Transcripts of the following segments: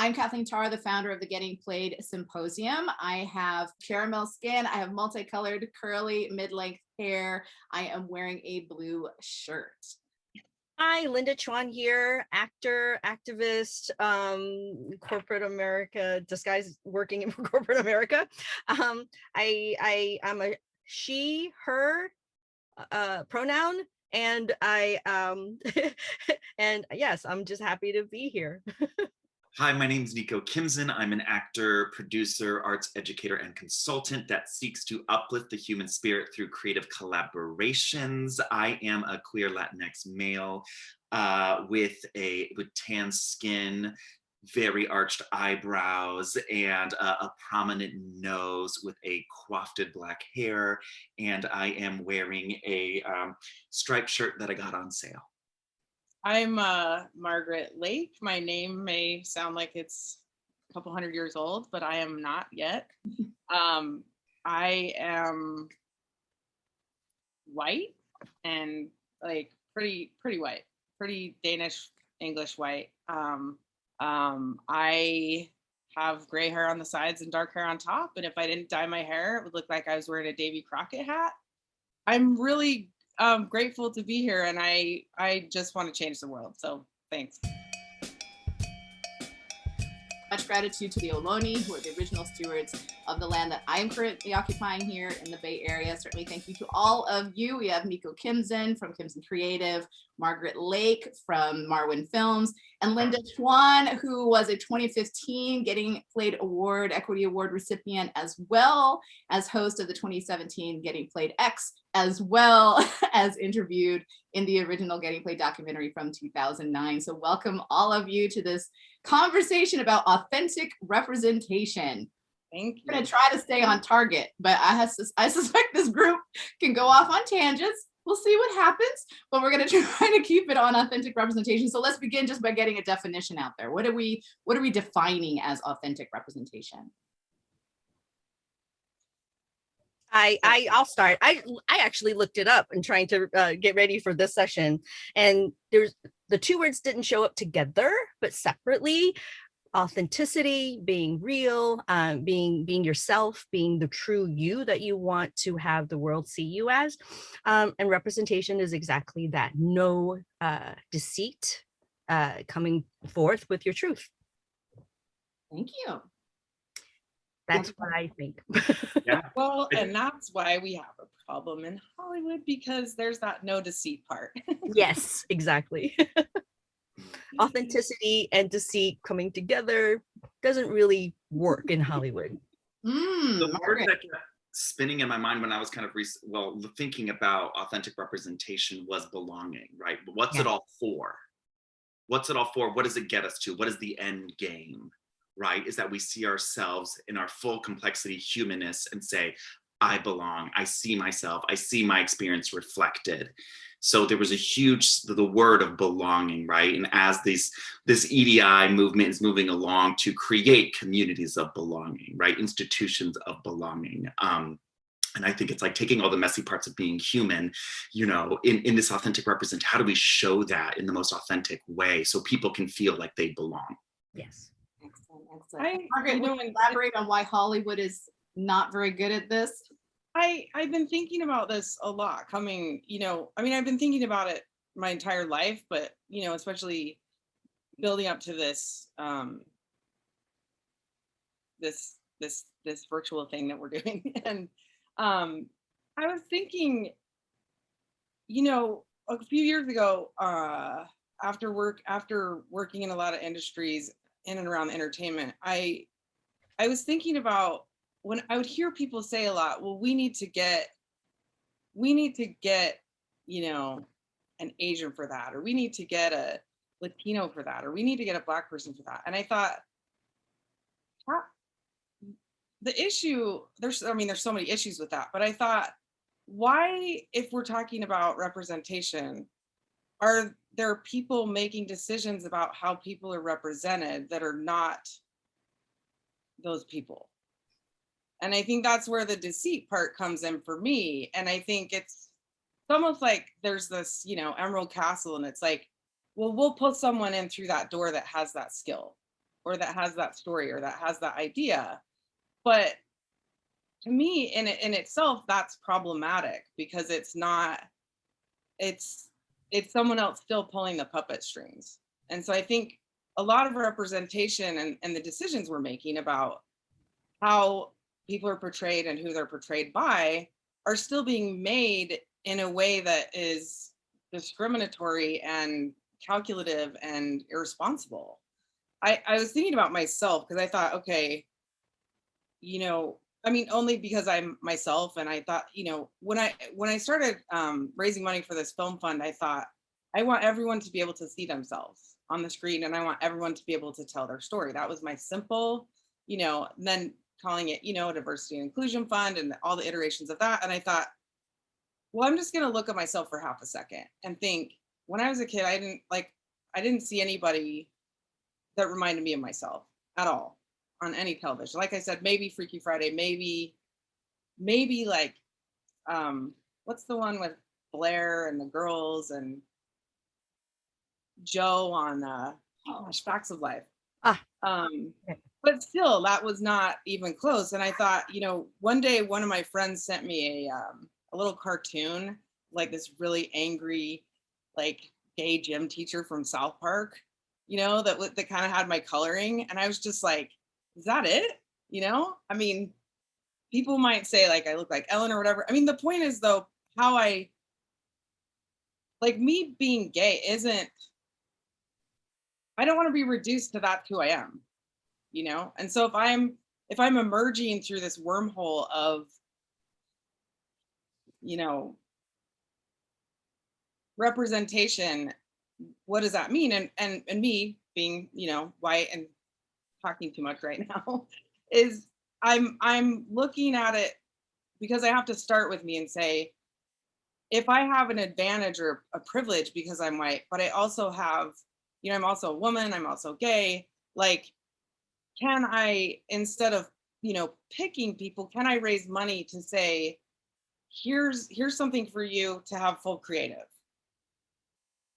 I'm Kathleen Tarr, the founder of the Getting Played Symposium. I have caramel skin. I have multicolored, curly, mid-length hair. I am wearing a blue shirt. Hi, Linda Chuan here, actor, activist, corporate America, disguised working in corporate America. I'm a she, her pronoun, and and yes, I'm just happy to be here. Hi, my name is Nikko Kimzin. I'm an actor, producer, arts educator, and consultant that seeks to uplift the human spirit through creative collaborations. I am a queer Latinx male with tan skin, very arched eyebrows, and a prominent nose with a coiffed black hair. And I am wearing a striped shirt that I got on sale. I'm Margaret Lake. My name may sound like it's a couple hundred years old, but I am not yet. I am white and like pretty white, pretty Danish English white. I have gray hair on the sides and dark hair on top. And if I didn't dye my hair, it would look like I was wearing a Davy Crockett hat. I'm really grateful to be here, and I just want to change the world. So thanks. Much gratitude to the Ohlone, who are the original stewards of the land that I am currently occupying here in the Bay Area. Certainly thank you to all of you. We have Nikko Kimzin from Kimzin Creative, Margaret Lake from MarWin Films, and Linda Chuan, who was a 2015 Getting Played Award, Equity Award recipient, as well as host of the 2017 Getting Played X, as well as interviewed in the original Getting Played documentary from 2009. So welcome all of you to this conversation about authentic representation. Thank you. I'm gonna try to stay on target, but I suspect this group can go off on tangents. We'll see what happens, but we're gonna try to keep it on authentic representation. So let's begin just by getting a definition out there. What are we defining as authentic representation? I'll start. I actually looked it up and trying to get ready for this session, and the two words didn't show up together, but separately. Authenticity, being real, being yourself, being the true you that you want to have the world see you as, and representation is exactly that. No deceit, coming forth with your truth. Thank you. That's what I think. Yeah. Well, and that's why we have a problem in Hollywood, because there's that no deceit part. Yes, exactly. Authenticity and deceit coming together doesn't really work in Hollywood. The word that kept spinning in my mind when I was kind of thinking about authentic representation was belonging, right? What's it all for? What's it all for? What does it get us to? What is the end game, right? Is that we see ourselves in our full complexity, humanness, and say, I belong, I see myself, I see my experience reflected. So there was the word of belonging, right? And as this EDI movement is moving along to create communities of belonging, right? Institutions of belonging. And I think it's like taking all the messy parts of being human, in this authentic representation. How do we show that in the most authentic way so people can feel like they belong? Yes. Excellent. Margaret, will you elaborate on why Hollywood is not very good at this? I've been thinking about this a lot I've been thinking about it my entire life, but, especially building up to this, this virtual thing that we're doing. And I was thinking, a few years ago, after working in a lot of industries in and around entertainment, I was thinking about when I would hear people say a lot, well, we need to get, an Asian for that, or we need to get a Latino for that, or we need to get a Black person for that. And I thought, the issue, there's so many issues with that, but I thought, why, if we're talking about representation, are there people making decisions about how people are represented that are not those people? And I think that's where the deceit part comes in for me. And I think it's almost like there's this, Emerald Castle, and it's like, well, we'll put someone in through that door that has that skill. or that has that story or that has that idea. But to me, in itself, that's problematic because it's someone else still pulling the puppet strings. And so I think a lot of representation and the decisions we're making about how people are portrayed and who they're portrayed by are still being made in a way that is discriminatory and calculative and irresponsible. I was thinking about myself because I thought, okay, I mean, only because I'm myself, and I thought, when I started raising money for this film fund, I thought I want everyone to be able to see themselves on the screen, and I want everyone to be able to tell their story. That was my simple, then calling it, a diversity and inclusion fund and all the iterations of that. And I thought, well, I'm just going to look at myself for half a second and think, when I was a kid, I didn't see anybody that reminded me of myself at all on any television. Like I said, maybe Freaky Friday, maybe like, what's the one with Blair and the girls and Joe on Facts of Life. But still, that was not even close. And I thought, one day one of my friends sent me a little cartoon, like this really angry, like gay gym teacher from South Park, that kind of had my coloring. And I was just like, is that it? I mean, people might say like I look like Ellen or whatever. I mean, the point is though, me being gay I don't want to be reduced to that's who I am, And so if I'm emerging through this wormhole of, representation, what does that mean? And me being, white and talking too much right now is I'm looking at it because I have to start with me and say, if I have an advantage or a privilege because I'm white, but I also have, I'm also a woman, I'm also gay, like, can I, instead of, picking people, can I raise money to say, here's something for you to have full creative?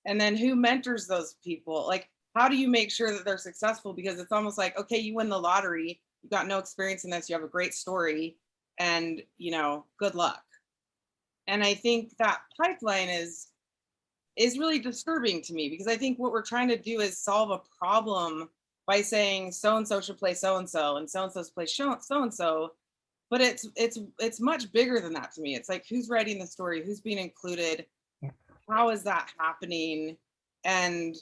And then who mentors those people? Like, how do you make sure that they're successful? Because it's almost like, okay, you win the lottery, you got no experience in this, you have a great story, and, good luck. And I think that pipeline is really disturbing to me, because I think what we're trying to do is solve a problem by saying so-and-so should play so-and-so and so-and-so should play so-and-so. But it's much bigger than that to me. It's like, who's writing the story? Who's being included? How is that happening? And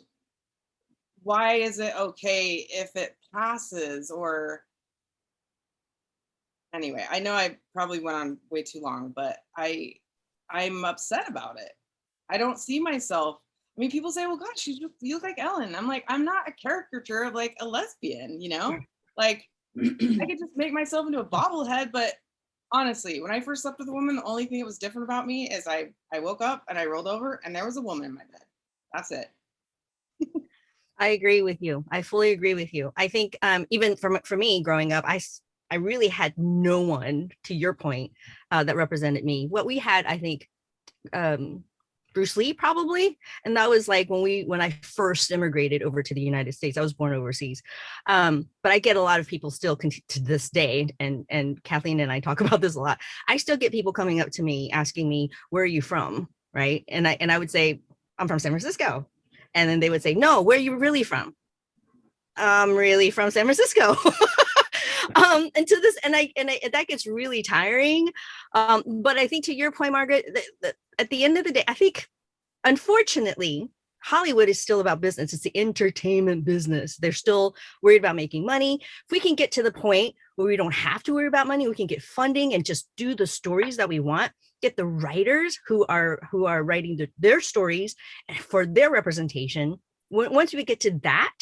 why is it okay if it passes? Or anyway, I know I probably went on way too long, but I'm upset about it. I don't see myself. I mean, people say, well, gosh, you look like Ellen. I'm like, I'm not a caricature of like a lesbian, Like, I could just make myself into a bobblehead. But honestly, when I first slept with a woman, the only thing that was different about me is I woke up and I rolled over and there was a woman in my bed. That's it. I agree with you. I fully agree with you. I think even for me growing up, I really had no one, to your point, that represented me. What we had, I think, Bruce Lee probably, and that was like when I first immigrated over to the United States. I was born overseas, but I get a lot of people still to this day, and Kathleen and I talk about this a lot. I still get people coming up to me asking me, "Where are you from?" Right, and I would say, "I'm from San Francisco," and then they would say, "No, where are you really from?" "I'm really from San Francisco." And to this, and that gets really tiring. But I think, to your point, Margaret, at the end of the day, I think, unfortunately, Hollywood is still about business. It's the entertainment business. They're still worried about making money. If we can get to the point where we don't have to worry about money, we can get funding and just do the stories that we want, get the writers who are writing their stories for their representation. Once we get to that,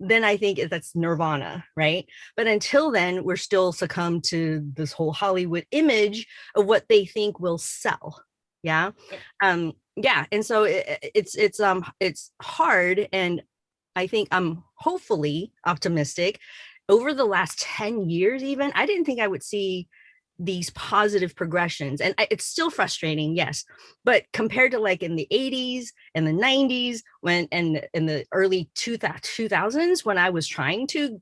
then I think that's nirvana, right? But until then, we're still succumb to this whole Hollywood image of what they think will sell. Yeah. Yeah. And so it's hard. And I think I'm hopefully optimistic. Over the last 10 years, even, I didn't think I would see these positive progressions. And it's still frustrating, yes, but compared to like in the 80s and the 90s, when, and in the early 2000s, when I was trying to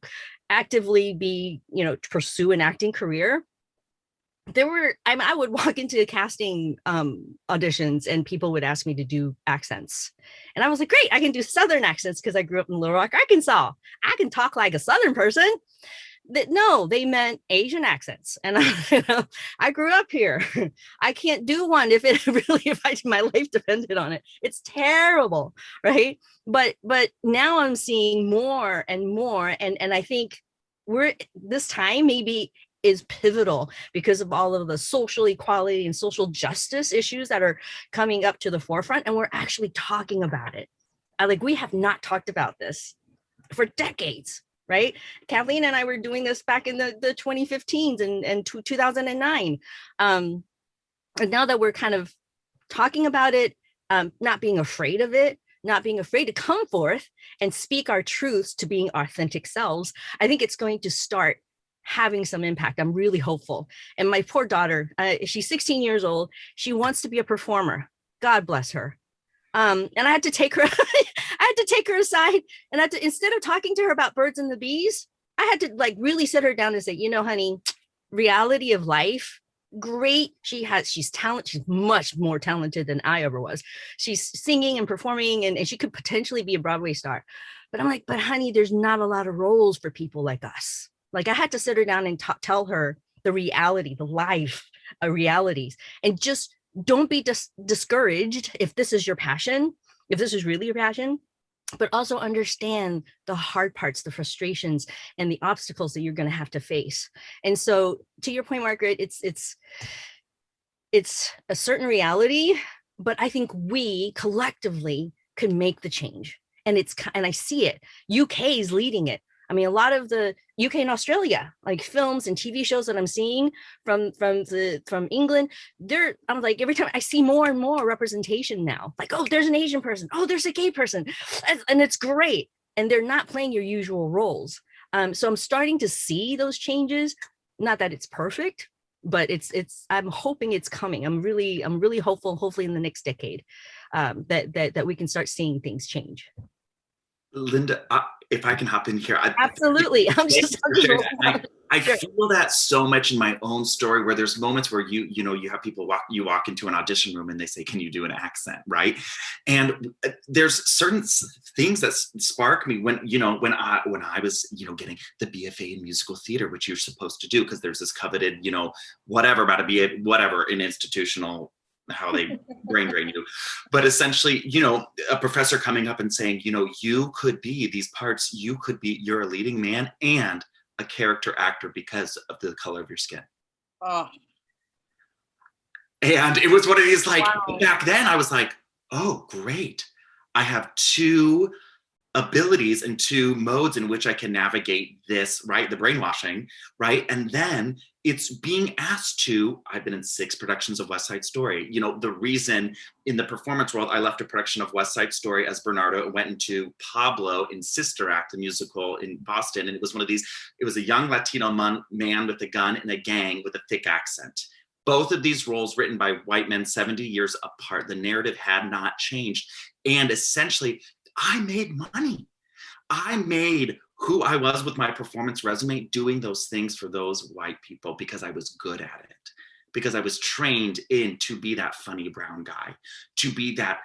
actively be, pursue an acting career, I would walk into casting auditions and people would ask me to do accents. And I was like, great, I can do Southern accents because I grew up in Little Rock, Arkansas. I can talk like a Southern person. No, they meant Asian accents. And I grew up here. I can't do one if my life depended on it. It's terrible, right? But now I'm seeing more and more. And I think this time maybe is pivotal because of all of the social equality and social justice issues that are coming up to the forefront. And we're actually talking about it. We have not talked about this for decades, right? Kathleen and I were doing this back in the 2015s and 2009. And now that we're kind of talking about it, not being afraid of it, not being afraid to come forth and speak our truths to being authentic selves, I think it's going to start having some impact. I'm really hopeful. And my poor daughter, she's 16 years old. She wants to be a performer. God bless her. And I had to take her, aside, and instead of talking to her about birds and the bees, I had to really sit her down and say, honey, reality of life, great. She's talented. She's much more talented than I ever was. She's singing and performing and she could potentially be a Broadway star. But I'm like, but honey, there's not a lot of roles for people like us. I had to sit her down and tell her the reality, the life realities, and just don't be discouraged if this is your passion, if this is really your passion, but also understand the hard parts, the frustrations, and the obstacles that you're going to have to face. And so, to your point, Margaret, it's a certain reality, but I think we collectively can make the change. And I see it. UK is leading it. I mean, a lot of the UK and Australia, films and TV shows that I'm seeing from England, I'm like, every time I see more and more representation now, oh, there's an Asian person. Oh, there's a gay person. And it's great. And they're not playing your usual roles. So I'm starting to see those changes. Not that it's perfect, but I'm hoping it's coming. I'm really hopeful, hopefully in the next decade, that we can start seeing things change. Linda, if I can hop in here. Absolutely. I feel that so much in my own story where there's moments where you have people walk into an audition room and they say, can you do an accent, right? And there's certain things that spark me when I was, getting the BFA in musical theater, which you're supposed to do because there's this coveted, whatever about a BA, whatever, in institutional, how they brain drain you. But essentially, a professor coming up and saying, you could be these parts, you're a leading man and a character actor because of the color of your skin. Oh. And it was one of these Wow. Back then I was like, oh, great. I have two abilities and two modes in which I can navigate this, right? The brainwashing, right? And then it's being asked to, I've been in 6 productions of West Side Story. The reason in the performance world, I left a production of West Side Story as Bernardo and went into Pablo in Sister Act, the musical in Boston. And it was it was a young Latino man with a gun in a gang with a thick accent. Both of these roles written by white men 70 years apart. The narrative had not changed. And essentially, I made money. I made who I was with my performance resume doing those things for those white people because I was good at it, because I was trained in to be that funny brown guy, to be that,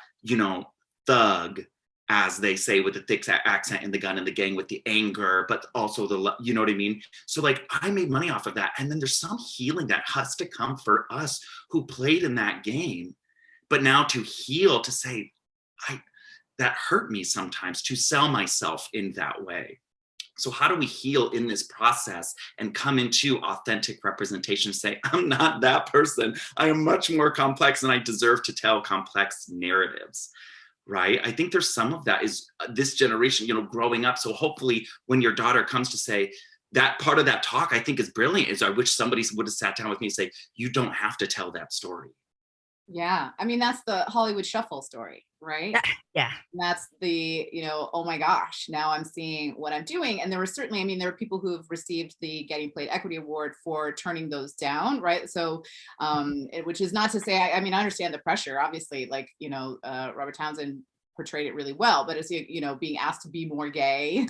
thug, as they say, with the thick accent and the gun and the gang with the anger, but also you know what I mean? So I made money off of that. And then there's some healing that has to come for us who played in that game, but now to heal, to say, that hurt me sometimes to sell myself in that way. So how do we heal in this process and come into authentic representation, say, I'm not that person. I am much more complex and I deserve to tell complex narratives, right? I think there's some of that is this generation, growing up. So hopefully when your daughter comes to say, that part of that talk I think is brilliant, is I wish somebody would have sat down with me and say, you don't have to tell that story. Yeah. I mean, that's the Hollywood Shuffle story, right? Yeah. That's the, oh my gosh, now I'm seeing what I'm doing. And there were certainly, I mean, there are people who have received the Getting Played Equity Award for turning those down, right? So, which is not to say, I mean, I understand the pressure, obviously, like, Robert Townsend portrayed it really well, but it's, being asked to be more gay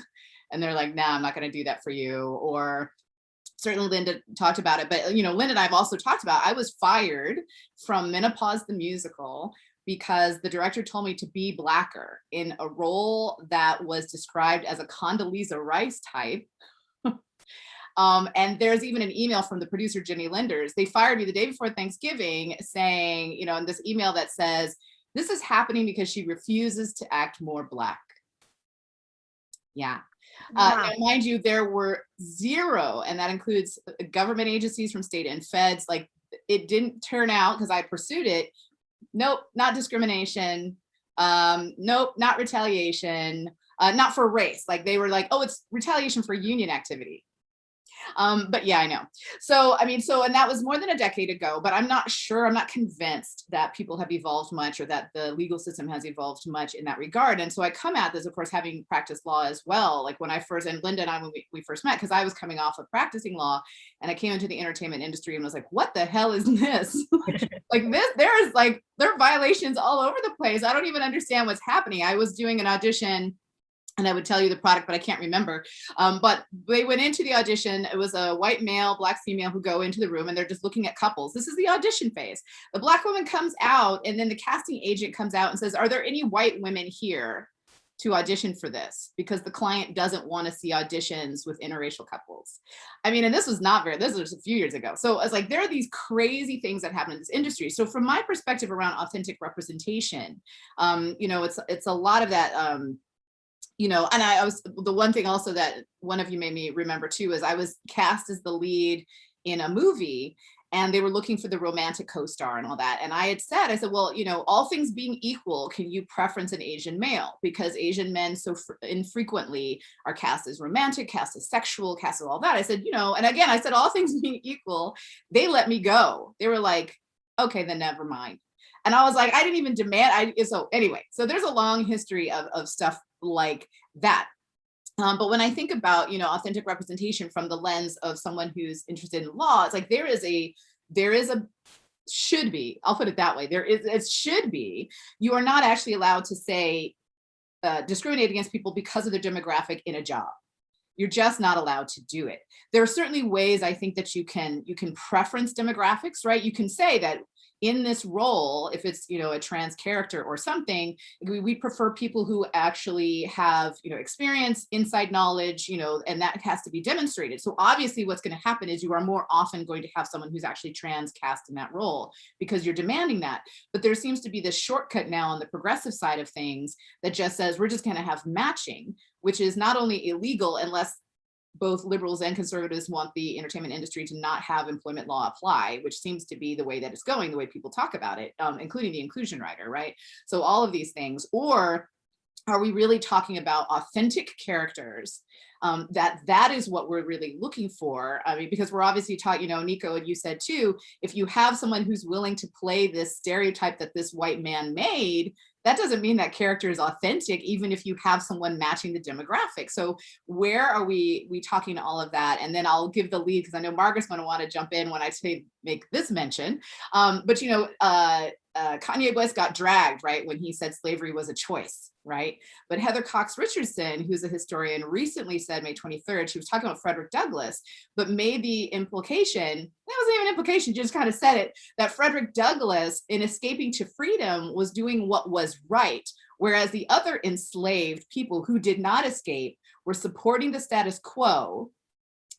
and they're like, nah, I'm not going to do that for you. Or certainly Linda talked about it, but Linda and I have also talked about, I was fired from Menopause the Musical because the director told me to be blacker in a role that was described as a Condoleezza Rice type. And there's even an email from the producer, Jenny Linders. They fired me the day before Thanksgiving saying, in this email that says, this is happening because she refuses to act more Black. Yeah. Now, mind you, there were zero, and that includes government agencies from state and feds. Like, it didn't turn out, because I pursued it. Nope, not discrimination. Nope, not retaliation. Not for race. Like, they were like, oh, it's retaliation for union activity. But yeah, I know. So, I mean, and that was more than a decade ago, but I'm not convinced that people have evolved much or that the legal system has evolved much in that regard. And so I come at this, of course, having practiced law as well. Like when I first, and Linda and I, when we first met, because I was coming off of practicing law and I came into the entertainment industry and was like, what the hell is this? Like this, there are violations all over the place. I don't even understand what's happening. I was doing an audition, and I would tell you the product, but I can't remember. But they went into the audition. It was a white male, Black female who go into the room and they're just looking at couples. This is the audition phase. The Black woman comes out and then the casting agent comes out and says, are there any white women here to audition for this? Because the client doesn't want to see auditions with interracial couples. I mean, and this was a few years ago. So it's like, there are these crazy things that happen in this industry. So from my perspective around authentic representation, it's a lot of that, and I was, the one thing also that one of you made me remember too, is I was cast as the lead in a movie and they were looking for the romantic co-star and all that. And I said, well, all things being equal, can you preference an Asian male? Because Asian men so infrequently are cast as romantic, cast as sexual, cast as all that. I said, and again, I said, all things being equal, they let me go. They were like, okay, then never mind. And I was like, I didn't even demand. So anyway, so there's a long history of stuff like that. But when I think about, authentic representation from the lens of someone who's interested in law, it's like should be, I'll put it that way. It should be, you are not actually allowed to say, discriminate against people because of their demographic in a job. You're just not allowed to do it. There are certainly ways I think that you can preference demographics, right? You can say that in this role, if it's, a trans character or something, we prefer people who actually have, experience, inside knowledge, and that has to be demonstrated. So obviously what's going to happen is you are more often going to have someone who's actually trans cast in that role because you're demanding that. But there seems to be this shortcut now on the progressive side of things that just says, we're just going to have matching, which is not only illegal unless both liberals and conservatives want the entertainment industry to not have employment law apply, which seems to be the way that it's going, the way people talk about it, including the inclusion rider, right? So all of these things. Or are we really talking about authentic characters? That is what we're really looking for. I mean, because we're obviously talking, Nikko, and you said too, if you have someone who's willing to play this stereotype that this white man made, that doesn't mean that character is authentic, even if you have someone matching the demographic. So where are we talking all of that? And then I'll give the lead because I know Margaret's going to want to jump in when I say make this mention. But Kanye West got dragged, right, when he said slavery was a choice, right? But Heather Cox Richardson, who's a historian, recently said May 23rd, she was talking about Frederick Douglass, but made the implication, that wasn't even an implication, she just kind of said it, that Frederick Douglass, in escaping to freedom, was doing what was right, whereas the other enslaved people who did not escape were supporting the status quo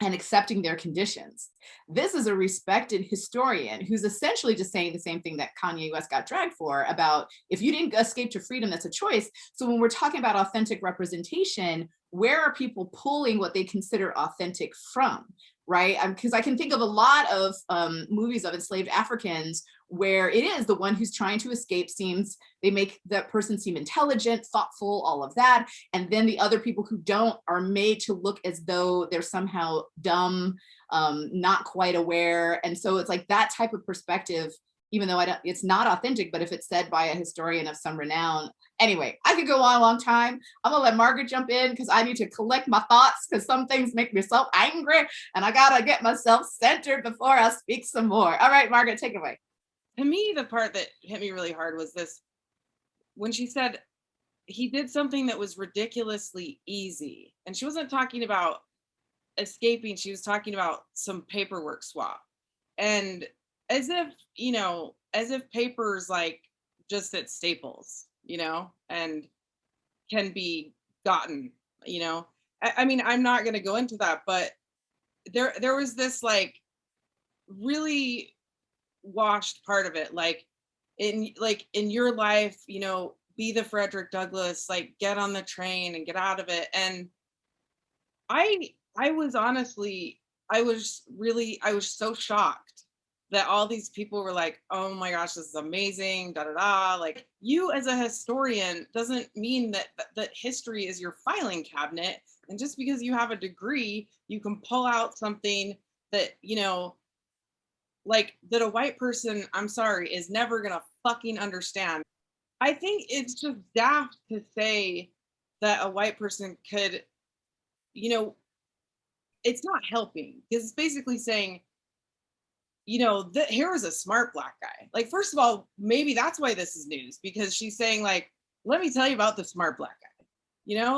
and accepting their conditions. This is a respected historian who's essentially just saying the same thing that Kanye West got dragged for about, if you didn't escape to freedom, that's a choice. So when we're talking about authentic representation, where are people pulling what they consider authentic from, right? Because I can think of a lot of movies of enslaved Africans where it is the one who's trying to escape they make that person seem intelligent, thoughtful, all of that. And then the other people who don't are made to look as though they're somehow dumb, not quite aware. And so it's like that type of perspective even though it's not authentic, but if it's said by a historian of some renown. Anyway, I could go on a long time. I'm gonna let Margaret jump in because I need to collect my thoughts because some things make me so angry and I gotta get myself centered before I speak some more. All right, Margaret, take it away. To me, the part that hit me really hard was this, when she said he did something that was ridiculously easy. And she wasn't talking about escaping, she was talking about some paperwork swap. And as if, as if paper's like just at Staples, and can be gotten, I mean, I'm not going to go into that, but there was this like really washed part of it, like in your life, be the Frederick Douglass, like get on the train and get out of it. And I was honestly, I was so shocked that all these people were like, oh my gosh, this is amazing, da da da. Like, you as a historian doesn't mean that history is your filing cabinet. And just because you have a degree, you can pull out something that, like that a white person, I'm sorry, is never gonna fucking understand. I think it's just daft to say that a white person could, it's not helping, because it's basically saying, here is a smart black guy. Like, first of all, maybe that's why this is news, because she's saying like, let me tell you about the smart black guy.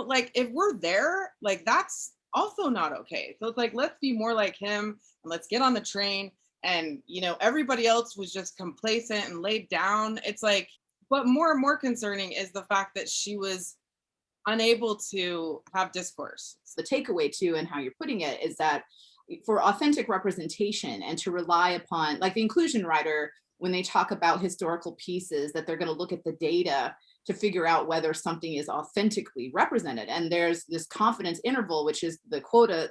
Like if we're there, like that's also not okay. So it's like, let's be more like him and let's get on the train. And, everybody else was just complacent and laid down. It's like, but more and more concerning is the fact that she was unable to have discourse. The takeaway too, and how you're putting it, is that for authentic representation and to rely upon, like the inclusion writer, when they talk about historical pieces, that they're going to look at the data to figure out whether something is authentically represented. And there's this confidence interval, which is the quota,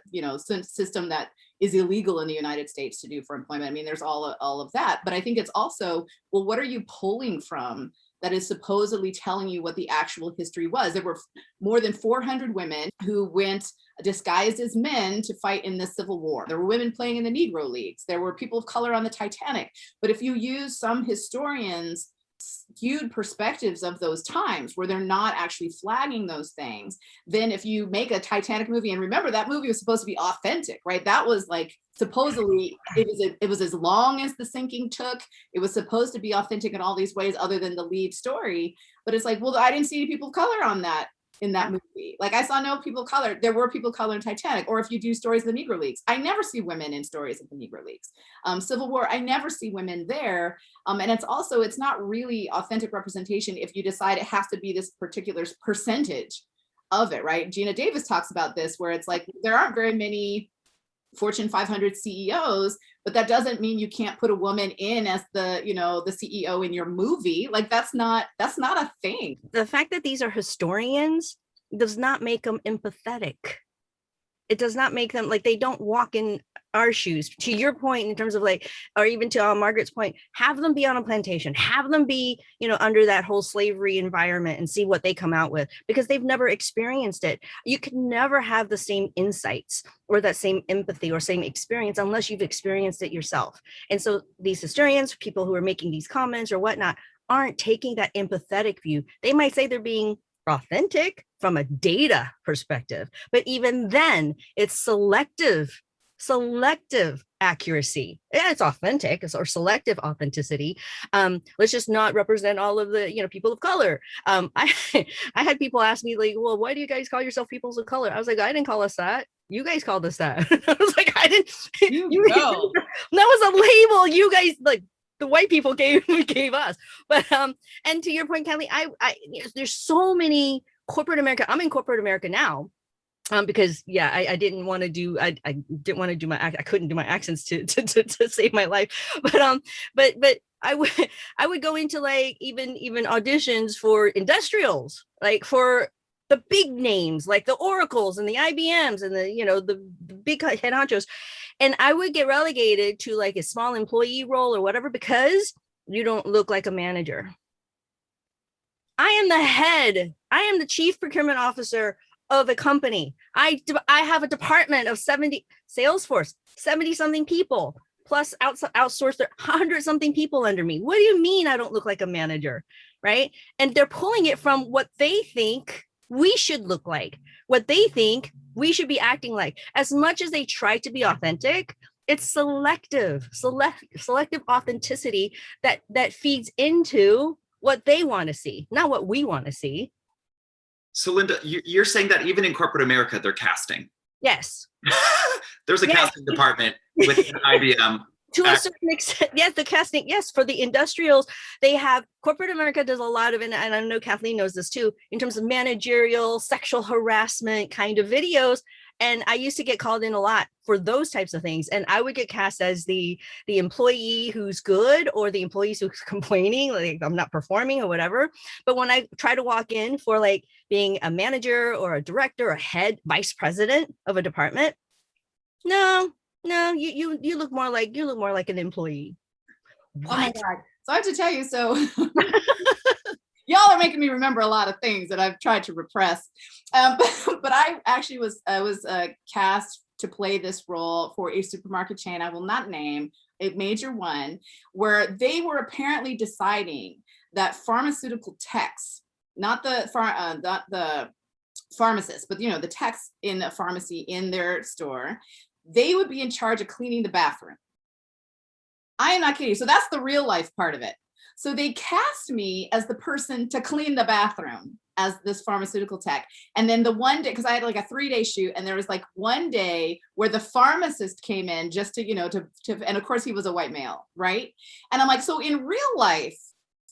system that is illegal in the United States to do for employment. I mean, there's all of that. But I think it's also, well, what are you pulling from that is supposedly telling you what the actual history was? There were more than 400 women who went disguised as men to fight in the Civil War. There were women playing in the Negro Leagues. There were people of color on the Titanic. But if you use some historians' skewed perspectives of those times where they're not actually flagging those things, then if you make a Titanic movie, and remember that movie was supposed to be authentic, right? That was like, supposedly it was as long as the sinking took. It was supposed to be authentic in all these ways other than the lead story. But it's like, well, I didn't see any people of color on that in that movie. Like, I saw no people of color. There were people of color in Titanic. Or if you do stories of the Negro Leagues, I never see women in stories of the Negro Leagues. Civil War, I never see women there. And it's not really authentic representation if you decide it has to be this particular percentage of it, right? Gina Davis talks about this, where it's like, there aren't very many Fortune 500 CEOs, but that doesn't mean you can't put a woman in as the CEO in your movie. Like, that's not a thing. The fact that these are historians does not make them empathetic. It does not make them, like, they don't walk in our shoes. To your point, in terms of like, or even to Margaret's point, have them be on a plantation, have them be, under that whole slavery environment and see what they come out with, because they've never experienced it. You can never have the same insights or that same empathy or same experience unless you've experienced it yourself. And so these historians, people who are making these comments or whatnot, aren't taking that empathetic view. They might say they're being authentic from a data perspective, but even then it's selective accuracy. Yeah, it's authentic, or selective authenticity. Let's just not represent all of the people of color. I had people ask me like, well, why do you guys call yourself peoples of color? I was like, I didn't call us that. You guys called us that. I was like, I didn't. That was a label you guys, like, the white people gave us. But and to your point, Kathleen, I there's so many corporate America. I'm in corporate America now. Because I didn't want to do I couldn't do my accents to save my life, but I would go into like even auditions for industrials, like for the big names like the Oracles and the IBMs and the big head honchos, and I would get relegated to like a small employee role or whatever because you don't look like a manager. I am the head. I am the chief procurement officer of a company. I have a department of 70 Salesforce, 70 something people. plus outsource their 100-something people under me. What do you mean I don't look like a manager, right? And they're pulling it from what they think we should look like, what they think we should be acting like. As much as they try to be authentic, it's selective authenticity that feeds into what they want to see, not what we want to see. So Linda, you're saying that even in corporate America, they're casting. Yes. There's a casting department with IBM. To a certain extent, yes, the casting, yes, for the industrials, they have, corporate America does a lot of, and I know Kathleen knows this too, in terms of managerial, sexual harassment kind of videos. And I used to get called in a lot for those types of things. And I would get cast as the employee who's good, or the employees who's complaining, like I'm not performing or whatever. But when I try to walk in for like being a manager or a director or head vice president of a department, no, you look more like an employee. What? Oh my God. So I have to tell you, so y'all are making me remember a lot of things that I've tried to repress. But I actually was cast to play this role for a supermarket chain I will not name, a major one, where they were apparently deciding that pharmaceutical techs, not the pharmacists, but the techs in the pharmacy in their store, they would be in charge of cleaning the bathroom. I am not kidding. So that's the real life part of it. So they cast me as the person to clean the bathroom as this pharmaceutical tech. And then the one day, because I had like a 3-day shoot, and there was like one day where the pharmacist came in just to, and of course he was a white male, right? And I'm like, so in real life,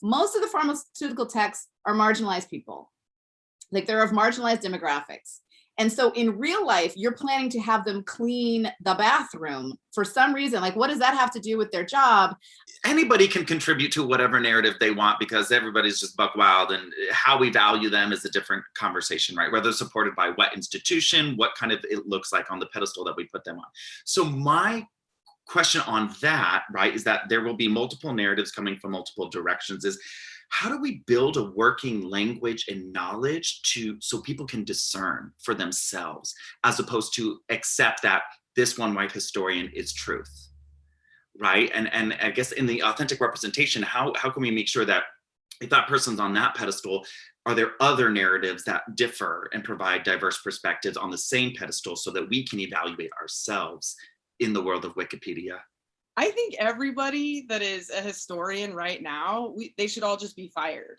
most of the pharmaceutical techs are marginalized people. Like they're of marginalized demographics. And so in real life, you're planning to have them clean the bathroom for some reason. Like, what does that have to do with their job? Anybody can contribute to whatever narrative they want, because everybody's just buck wild, and how we value them is a different conversation, right? Whether supported by what institution, what kind of it looks like on the pedestal that we put them on. So my question on that, right, is that there will be multiple narratives coming from multiple directions. Is how do we build a working language and knowledge so people can discern for themselves, as opposed to accept that this one white historian is truth, right? And I guess in the authentic representation, how can we make sure that if that person's on that pedestal, are there other narratives that differ and provide diverse perspectives on the same pedestal, so that we can evaluate ourselves in the world of Wikipedia? I think everybody that is a historian right now, they should all just be fired,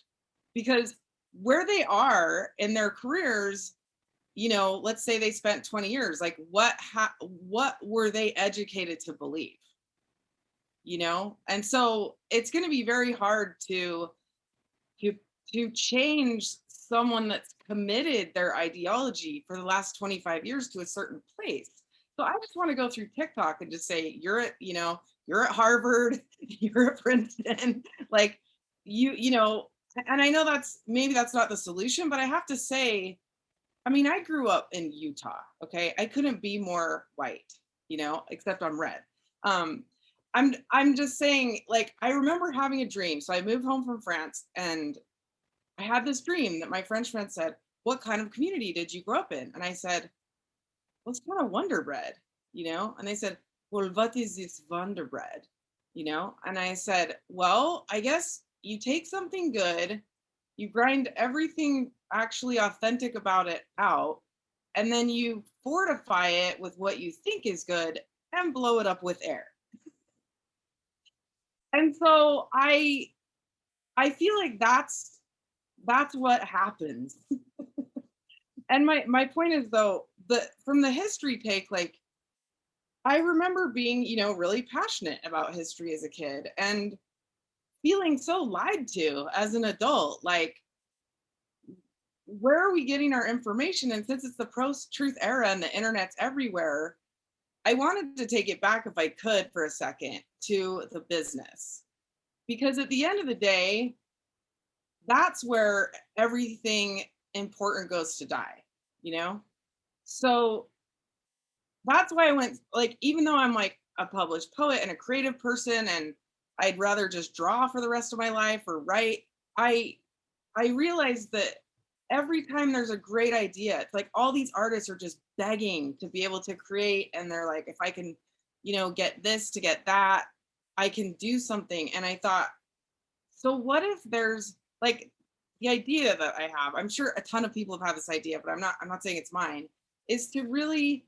because where they are in their careers, let's say they spent 20 years, like what were they educated to believe? And so it's going to be very hard to change someone that's committed their ideology for the last 25 years to a certain place. So I just want to go through TikTok and just say, you're at Harvard, you're at Princeton, like and I know maybe that's not the solution, but I have to say, I mean, I grew up in Utah. Okay. I couldn't be more white, except I'm red. I'm just saying, like, I remember having a dream. So I moved home from France, and I had this dream that my French friend said, "What kind of community did you grow up in?" And I said, "Well, it's kind of Wonder Bread, And they said, "Well, what is this Wonder Bread?" And I said, "Well, I guess you take something good, you grind everything actually authentic about it out, and then you fortify it with what you think is good and blow it up with air." And so I feel like that's what happens. And my point is, though, from the history take, like, I remember being, really passionate about history as a kid, and feeling so lied to as an adult. Like, where are we getting our information? And since it's the post-truth era and the internet's everywhere, I wanted to take it back, if I could, for a second, to the business. Because at the end of the day, that's where everything important goes to die, So that's why I went, like, even though I'm like a published poet and a creative person, and I'd rather just draw for the rest of my life or write, I realized that every time there's a great idea, it's like all these artists are just begging to be able to create, and they're like, if I can get this to get that. I can do something. And I thought, so what if there's like the idea that I have, I'm sure a ton of people have had this idea, but I'm not saying it's mine, is to really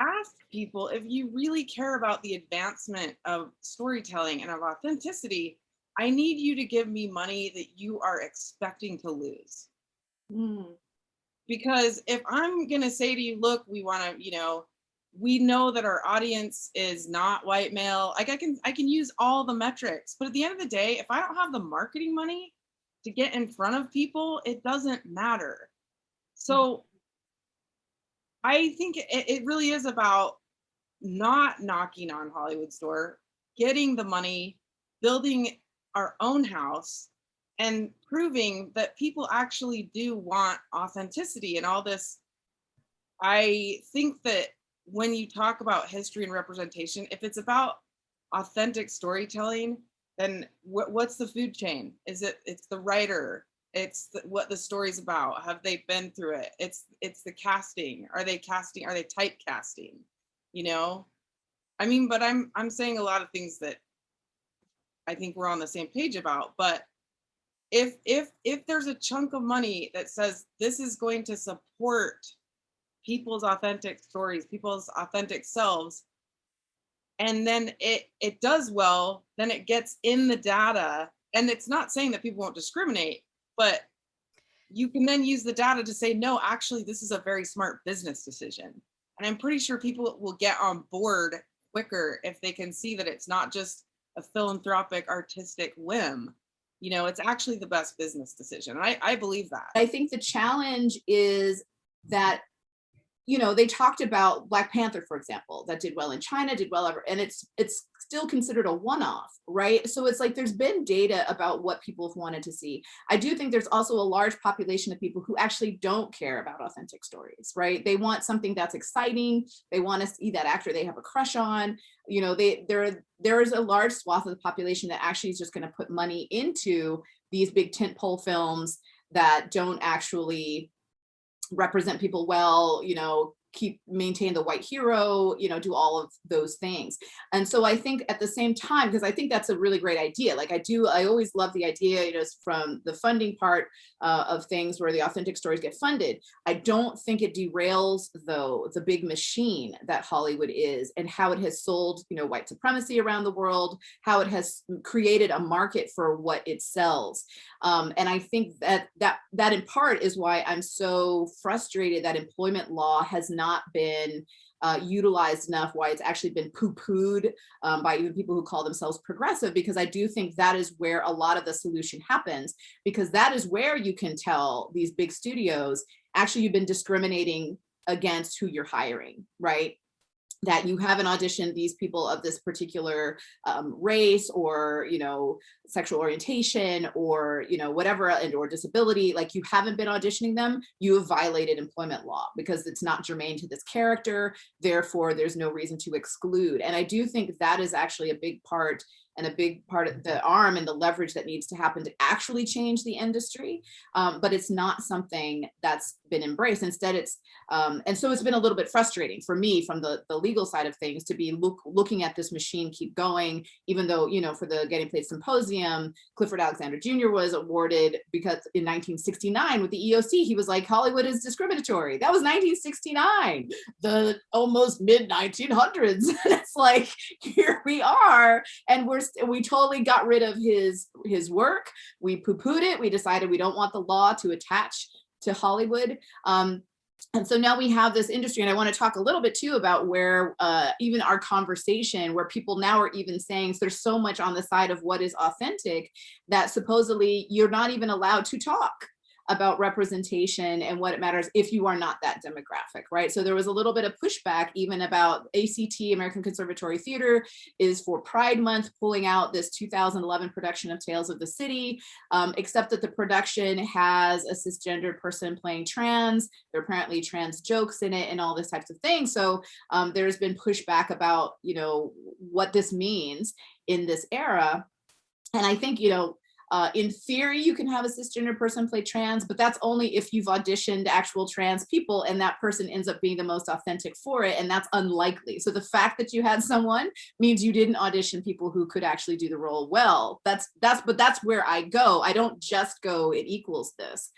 ask people, if you really care about the advancement of storytelling and of authenticity, I need you to give me money that you are expecting to lose. Because if I'm going to say to you, look, we want to, we know that our audience is not white male. Like I can use all the metrics, but at the end of the day, if I don't have the marketing money to get in front of people, it doesn't matter. So I think it really is about not knocking on Hollywood's door, getting the money, building our own house, and proving that people actually do want authenticity and all this. I think that when you talk about history and representation, if it's about authentic storytelling, then what's the food chain? It's the writer, it's what the story's about. Have they been through it? It's the casting. Are they typecasting? I mean, but I'm saying a lot of things that I think we're on the same page about. But if there's a chunk of money that says this is going to support people's authentic stories, people's authentic selves, and then it does well, then it gets in the data. And it's not saying that people won't discriminate, but you can then use the data to say, no, actually, this is a very smart business decision. And I'm pretty sure people will get on board quicker if they can see that it's not just a philanthropic, artistic whim. It's actually the best business decision. And I believe that. I think the challenge is that, they talked about Black Panther, for example, that did well in China, did well ever, and it's still considered a one-off, right? So it's like there's been data about what people have wanted to see. I do think there's also a large population of people who actually don't care about authentic stories, right? They want something that's exciting. They want to see that actor they have a crush on. There is a large swath of the population that actually is just going to put money into these big tentpole films that don't actually represent people well, maintain the white hero, do all of those things. And so I think at the same time, because I think that's a really great idea. Like I always love the idea, from the funding part of things where the authentic stories get funded. I don't think it derails, though, the big machine that Hollywood is and how it has sold, white supremacy around the world, how it has created a market for what it sells. And I think that in part is why I'm so frustrated that employment law has not been utilized enough, why it's actually been poo-pooed by even people who call themselves progressive, because I do think that is where a lot of the solution happens, because that is where you can tell these big studios, actually, you've been discriminating against who you're hiring, right? That you haven't auditioned these people of this particular race or, sexual orientation or, whatever, and or disability, like you haven't been auditioning them, you have violated employment law because it's not germane to this character. Therefore, there's no reason to exclude. And I do think that is actually a big part and a big part of the arm and the leverage that needs to happen to actually change the industry. But it's not something that's been embraced. Instead, it's, and so it's been a little bit frustrating for me from the legal side of things to be looking at this machine keep going, even though, for the Getting Played Symposium, Clifford Alexander Jr. was awarded because in 1969 with the EOC, he was like, Hollywood is discriminatory. That was 1969, the almost mid 1900s. And it's like, here we are. And we totally got rid of his work. We poo-pooed it. We decided we don't want the law to attach to Hollywood. And so now we have this industry, and I want to talk a little bit too about where even our conversation, where people now are even saying there's so much on the side of what is authentic that supposedly you're not even allowed to talk about representation and what it matters if you are not that demographic, right? So there was a little bit of pushback even about ACT, American Conservatory Theater, is for Pride Month pulling out this 2011 production of Tales of the City, except that the production has a cisgendered person playing trans. There are apparently trans jokes in it and all this types of things. So there's been pushback about, what this means in this era. And I think, In theory, you can have a cisgender person play trans, but that's only if you've auditioned actual trans people and that person ends up being the most authentic for it, and that's unlikely. So the fact that you had someone means you didn't audition people who could actually do the role well. But that's where I go. I don't just go, it equals this.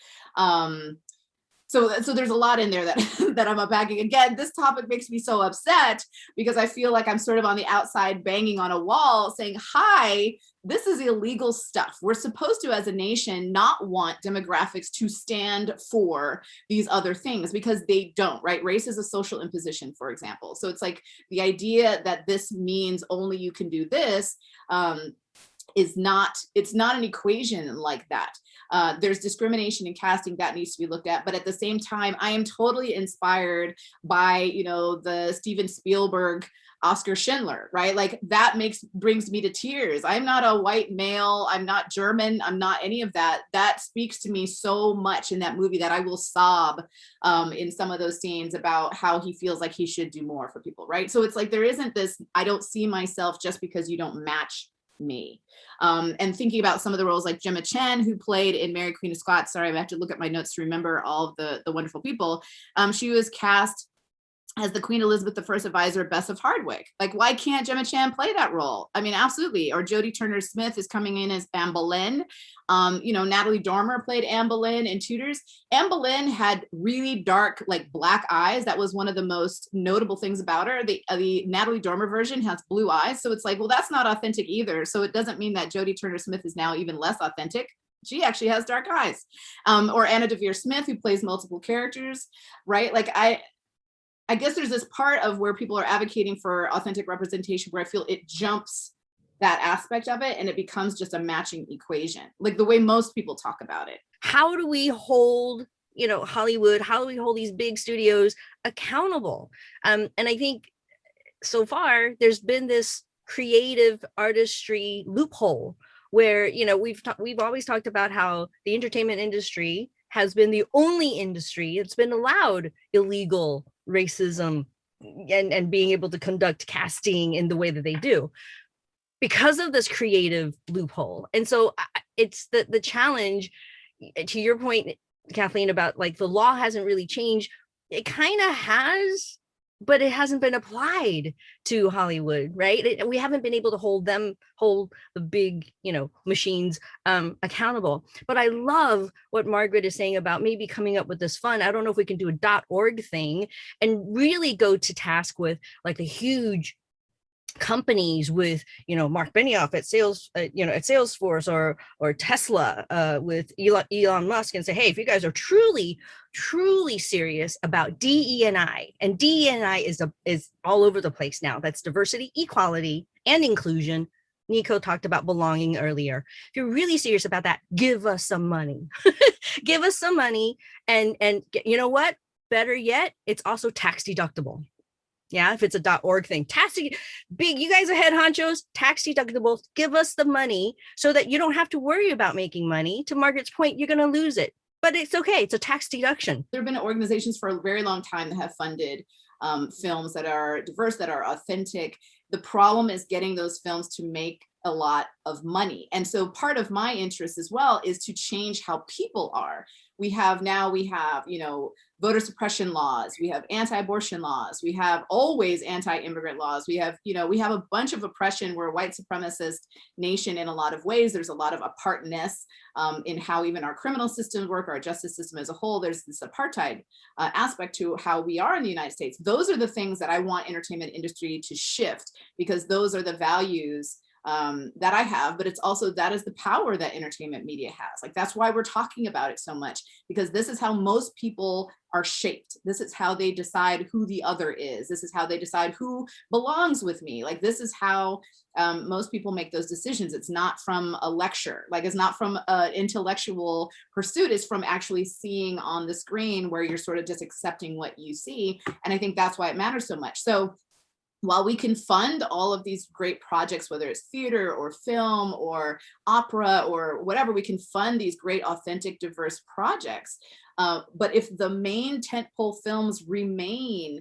So there's a lot in there that that I'm unpacking. Again, this topic makes me so upset because I feel like I'm sort of on the outside banging on a wall saying, hi, this is illegal stuff. We're supposed to, as a nation, not want demographics to stand for these other things because they don't, right? Race is a social imposition, for example. So it's like the idea that this means only you can do this it's not an equation like that. There's discrimination in casting that needs to be looked at, but at the same time, I am totally inspired by, the Steven Spielberg Oscar Schindler, right? Like that brings me to tears. I'm not a white male. I'm not German. I'm not any of that. That speaks to me so much in that movie that I will sob in some of those scenes about how he feels like he should do more for people, right? So it's like, there isn't this, I don't see myself just because you don't match me. And thinking about some of the roles like Gemma Chen, who played in Mary Queen of Scots. Sorry, I have to look at my notes to remember all of the wonderful people. She was cast as the Queen Elizabeth I advisor, Bess of Hardwick. Like, why can't Gemma Chan play that role? I mean, absolutely. Or Jodie Turner-Smith is coming in as Anne Boleyn. Natalie Dormer played Anne Boleyn in Tudors. Anne Boleyn had really dark, like black eyes. That was one of the most notable things about her. The Natalie Dormer version has blue eyes. So it's like, well, that's not authentic either. So it doesn't mean that Jodie Turner-Smith is now even less authentic. She actually has dark eyes. Or Anna Devere Smith, who plays multiple characters, right? Like I guess there's this part of where people are advocating for authentic representation where I feel it jumps that aspect of it and it becomes just a matching equation, like the way most people talk about it. How do we hold, Hollywood, how do we hold these big studios accountable? And I think so far there's been this creative artistry loophole where, we've always talked about how the entertainment industry has been the only industry that's been allowed illegal racism and being able to conduct casting in the way that they do because of this creative loophole. And so it's the challenge, to your point, Kathleen, about like the law hasn't really changed. It kind of has, but it hasn't been applied to Hollywood, right? We haven't been able to hold the big, machines accountable. But I love what Margaret is saying about maybe coming up with this fund. I don't know if we can do a .org thing and really go to task with like a huge companies with Mark Benioff at Salesforce or Tesla with Elon Musk and say, hey, if you guys are truly serious about DE&I, and DE&I is all over the place now. That's diversity, equality, and inclusion. Nikko talked about belonging earlier. If you're really serious about that, give us some money. Give us some money, and you know what? Better yet, it's also tax deductible. Yeah, if it's a .org thing, you guys are head honchos, tax deductible, give us the money so that you don't have to worry about making money. To Margaret's point, you're going to lose it, but it's okay. It's a tax deduction. There have been organizations for a very long time that have funded films that are diverse, that are authentic. The problem is getting those films to make a lot of money. And so part of my interest as well is to change how people are. We have, voter suppression laws, we have anti-abortion laws, we have always anti-immigrant laws, we have a bunch of oppression. We're a white supremacist nation in a lot of ways. There's a lot of apartness in how even our criminal systems work, our justice system as a whole. There's this apartheid aspect to how we are in the United States. Those are the things that I want entertainment industry to shift, because those are the values that I have, but it's also, that is the power that entertainment media has. Like, that's why we're talking about it so much, because this is how most people are shaped. This is how they decide who the other is. This is how they decide who belongs with me. Like, this is how most people make those decisions. It's not from a lecture, like it's not from an intellectual pursuit. It's from actually seeing on the screen, where you're sort of just accepting what you see. And I think that's why it matters so much. So while we can fund all of these great projects, whether it's theater or film or opera or whatever, we can fund these great, authentic, diverse projects. But if the main tentpole films remain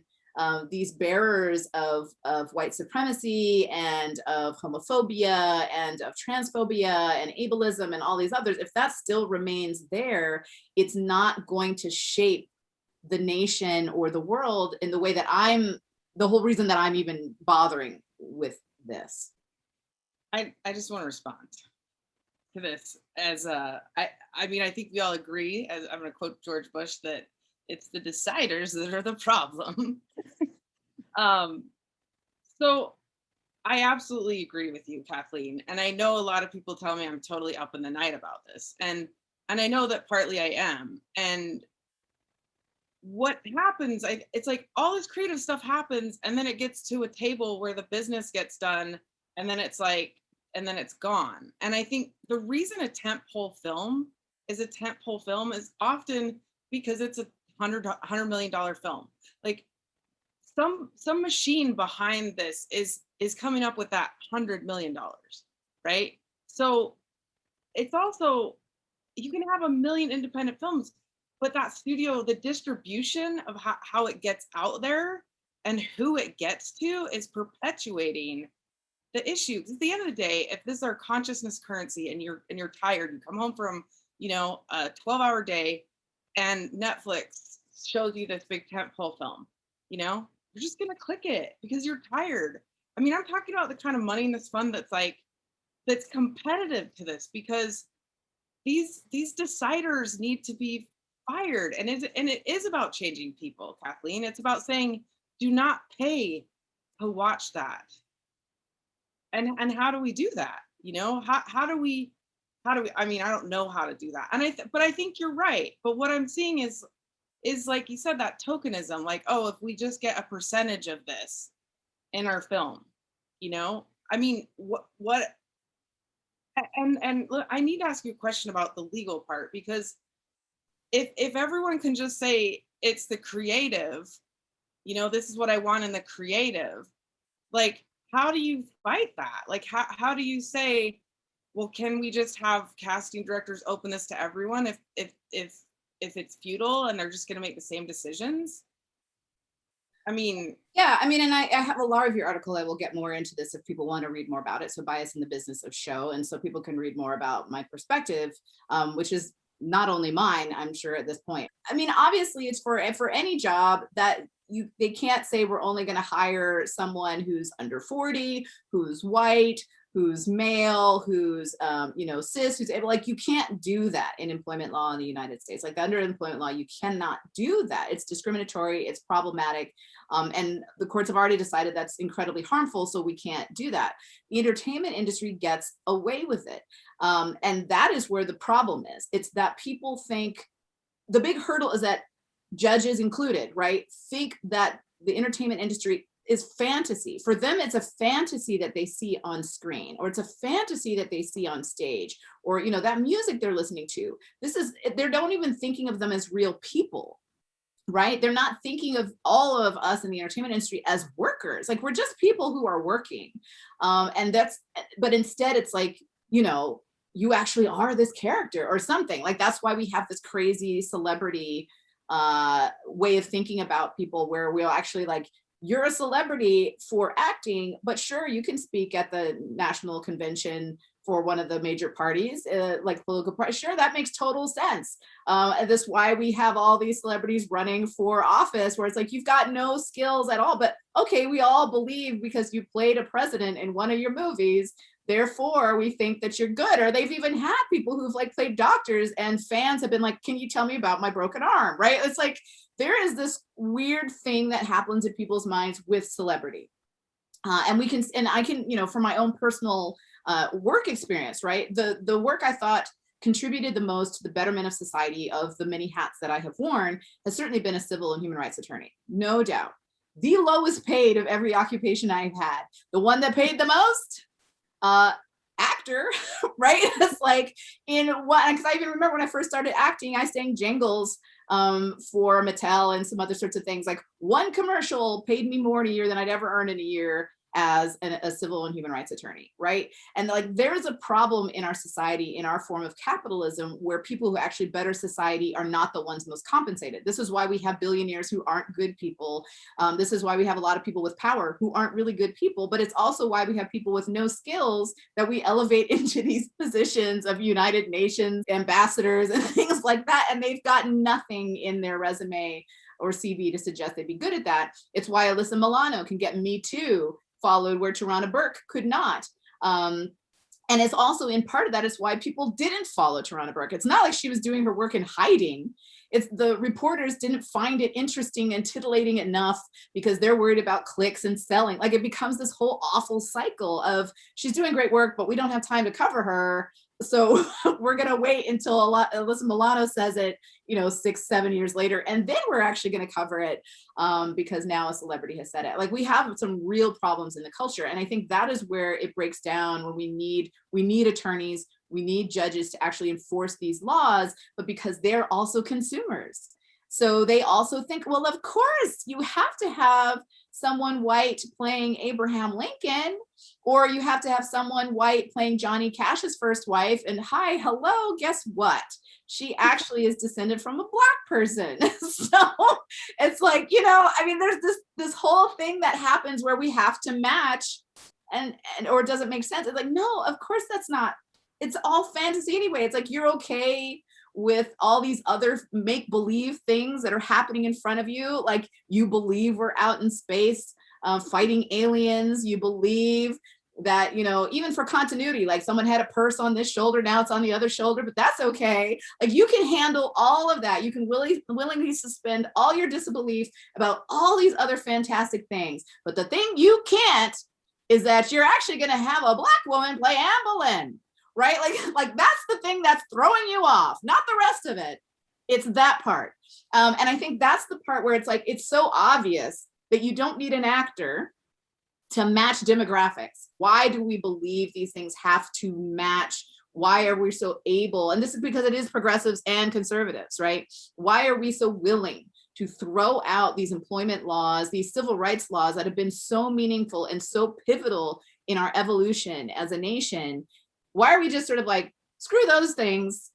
these bearers of white supremacy and of homophobia and of transphobia and ableism and all these others, if that still remains there, it's not going to shape the nation or the world in the way that the whole reason that I'm even bothering with this. I just want to respond to this as I mean, I think we all agree, as I'm going to quote George Bush, that it's the deciders that are the problem. So I absolutely agree with you, Kathleen. And I know a lot of people tell me I'm totally up in the night about this. And I know that partly I am. And what happens, it's like all this creative stuff happens, and then it gets to a table where the business gets done, and then it's like, and then it's gone. And I think the reason a tentpole film is a tentpole film is often because it's a $100 million film. Like some machine behind this is coming up with that $100 million, right? So it's also, you can have a million independent films, but that studio, the distribution of how it gets out there and who it gets to is perpetuating the issue. Because at the end of the day, if this is our consciousness currency and you're tired, you come home from, a 12-hour day and Netflix shows you this big tentpole film, you're just gonna click it because you're tired. I mean, I'm talking about the kind of money in this fund that's competitive to this, because these deciders need to be fired. And it is about changing people, Kathleen. It's about saying, do not pay to watch that. And how do we do that? How do we, I mean, I don't know how to do that. And but I think you're right. But what I'm seeing is like you said, that tokenism, like, oh, if we just get a percentage of this in our film, I mean, what, and look, I need to ask you a question about the legal part, because if everyone can just say it's the creative, this is what I want in the creative, like, how do you fight that? Like, how do you say, well, can we just have casting directors open this to everyone if it's futile and they're just going to make the same decisions? I mean, yeah, I mean, and I have a lot of your article. I will get more into this if people want to read more about it. So Bias in the Business of Show. And so people can read more about my perspective, which is not only mine, I'm sure at this point. I mean, obviously it's for any job that they can't say we're only going to hire someone who's under 40, who's white, who's male, who's cis, who's able. Like, you can't do that in employment law in the United States. Like, under employment law, you cannot do that. It's discriminatory, it's problematic, and the courts have already decided that's incredibly harmful, so we can't do that. The entertainment industry gets away with it, and that is where the problem is. It's that people think, the big hurdle is that judges included, right, think that the entertainment industry is fantasy. For them, it's a fantasy that they see on screen, or it's a fantasy that they see on stage, or that music they're listening to. They don't even thinking of them as real people, right? They're not thinking of all of us in the entertainment industry as workers. Like, we're just people who are working, but instead it's like, you actually are this character or something. Like, that's why we have this crazy celebrity way of thinking about people, where we'll actually, like, you're a celebrity for acting, but sure, you can speak at the national convention for one of the major parties, like political parties. Sure, that makes total sense. And that's why we have all these celebrities running for office, where it's like, you've got no skills at all, but okay, we all believe because you played a president in one of your movies, therefore we think that you're good. Or they've even had people who've like played doctors, and fans have been like, can you tell me about my broken arm, right? It's like, there is this weird thing that happens in people's minds with celebrity. And I can, from my own personal work experience, right? The work I thought contributed the most to the betterment of society, of the many hats that I have worn, has certainly been a civil and human rights attorney, no doubt. The lowest paid of every occupation I've had. The one that paid the most, actor, right? It's like, because I even remember when I first started acting, I sang jingles for Mattel and some other sorts of things. Like, one commercial paid me more in a year than I'd ever earned in a year as a civil and human rights attorney, right? And like there's a problem in our society, in our form of capitalism, where people who actually better society are not the ones most compensated. This is why we have billionaires who aren't good people. This is why we have a lot of people with power who aren't really good people, but it's also why we have people with no skills that we elevate into these positions of United Nations ambassadors and things like that, and they've got nothing in their resume or CV to suggest they'd be good at that. It's why Alyssa Milano can get Me Too followed where Tarana Burke could not. And it's also in part of that is why people didn't follow Tarana Burke. It's not like she was doing her work in hiding. It's the reporters didn't find it interesting and titillating enough because they're worried about clicks and selling. Like it becomes this whole awful cycle of she's doing great work, but we don't have time to cover her. So we're going to wait until Alyssa Milano says it, 6-7 years later, and then we're actually going to cover it because now a celebrity has said it. Like we have some real problems in the culture. And I think that is where it breaks down when we need attorneys, we need judges to actually enforce these laws, but because they're also consumers. So they also think, well, of course, you have to have someone white playing Abraham Lincoln, or you have to have someone white playing Johnny Cash's first wife. And hi, hello, guess what? She actually is descended from a Black person. So it's like, there's this whole thing that happens where we have to match and or it doesn't make sense. It's like, no, of course that's not. It's all fantasy anyway. It's like, you're okay with all these other make-believe things that are happening in front of you. Like you believe we're out in space fighting aliens. You believe that, even for continuity, like someone had a purse on this shoulder, now it's on the other shoulder, but that's okay. Like you can handle all of that. You can willingly suspend all your disbelief about all these other fantastic things. But the thing you can't is that you're actually going to have a Black woman play Anne Boleyn. Right? Like that's the thing that's throwing you off, not the rest of it. It's that part. And I think that's the part where it's like, it's so obvious that you don't need an actor to match demographics. Why do we believe these things have to match? Why are we so able? And this is because it is progressives and conservatives, right? Why are we so willing to throw out these employment laws, these civil rights laws that have been so meaningful and so pivotal in our evolution as a nation? Why are we just sort of like, screw those things?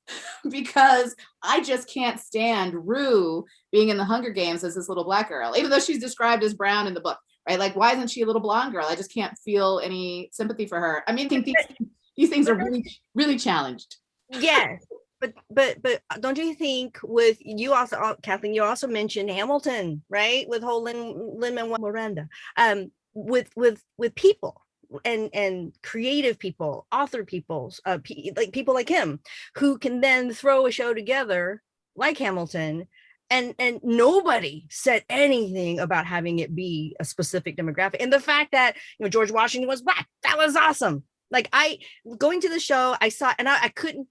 Because I just can't stand Rue being in the Hunger Games as this little Black girl, even though she's described as brown in the book, right? Like, why isn't she a little blonde girl? I just can't feel any sympathy for her. I mean, I think these things are really, really challenged. Yes. But don't you think with you also, Kathleen, you also mentioned Hamilton, right? With whole Lin-Manuel Miranda, with people. And creative people, author people, like people like him, who can then throw a show together like Hamilton, and nobody said anything about having it be a specific demographic. And the fact that George Washington was Black, that was awesome. Like going to the show, I saw, and I couldn't.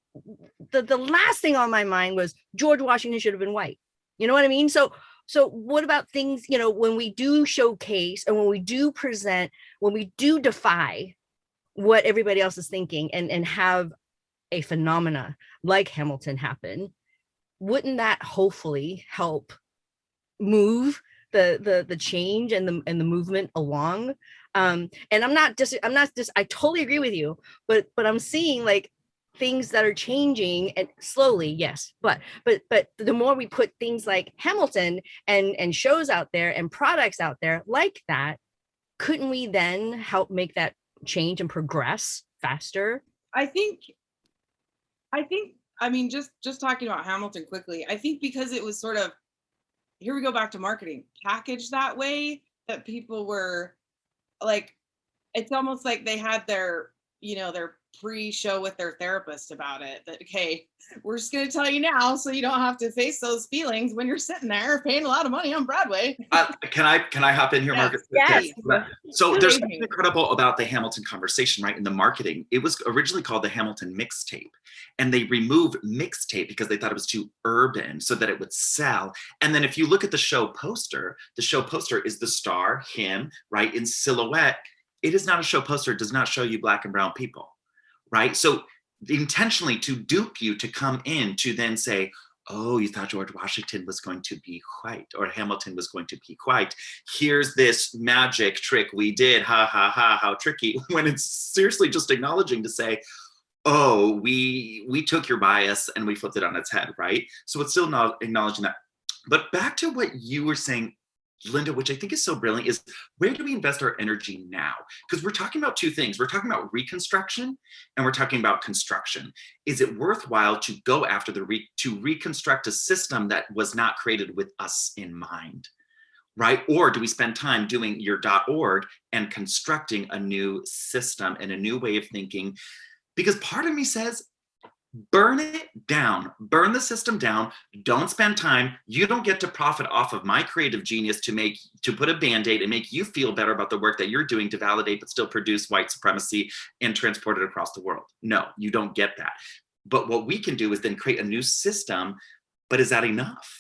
The last thing on my mind was George Washington should have been white. You know what I mean? So what about things, when we do showcase and when we do present, when we do defy what everybody else is thinking and have a phenomena like Hamilton happen, wouldn't that hopefully help move the change and the movement along? And I totally agree with you, but I'm seeing like things that are changing and slowly, yes, but the more we put things like Hamilton and shows out there and products out there like that, couldn't we then help make that change and progress faster? I mean, just talking about Hamilton quickly, I think because it was sort of, here we go back to marketing, packaged that way, that people were like, it's almost like they had their pre-show with their therapist about it, that, okay, we're just going to tell you now so you don't have to face those feelings when you're sitting there paying a lot of money on Broadway. Can I hop in here, Margaret? Yes. So there's something incredible about the Hamilton conversation, right? In the marketing, it was originally called the Hamilton mixtape, and they removed mixtape because they thought it was too urban so that it would sell. And then if you look at the show poster is the star, him, right, in silhouette. It is not a show poster. It does not show you Black and brown people. Right? So intentionally to dupe you to come in to then say, oh, you thought George Washington was going to be white or Hamilton was going to be white. Here's this magic trick we did. Ha, ha, ha, how tricky. When it's seriously just acknowledging to say, oh, we took your bias and we flipped it on its head, right? So it's still not acknowledging that. But back to what you were saying, Linda, which I think is so brilliant, is where do we invest our energy now? Because we're talking about two things. We're talking about reconstruction and we're talking about construction. Is it worthwhile to go after to reconstruct a system that was not created with us in mind, right? Or do we spend time doing your .org and constructing a new system and a new way of thinking? Because part of me says, burn it down, burn the system down. Don't spend time. You don't get to profit off of my creative genius to put a Band-Aid and make you feel better about the work that you're doing to validate but still produce white supremacy and transport it across the world. No, you don't get that. But what we can do is then create a new system. But is that enough?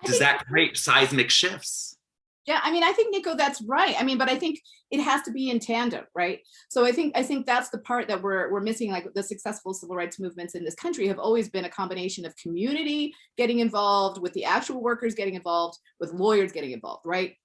Does that create seismic shifts? Yeah, I mean, I think, Nikko, that's right. I mean, but I think it has to be in tandem, right? So I think that's the part that we're missing. Like the successful civil rights movements in this country have always been a combination of community getting involved, with the actual workers getting involved, with lawyers getting involved, right?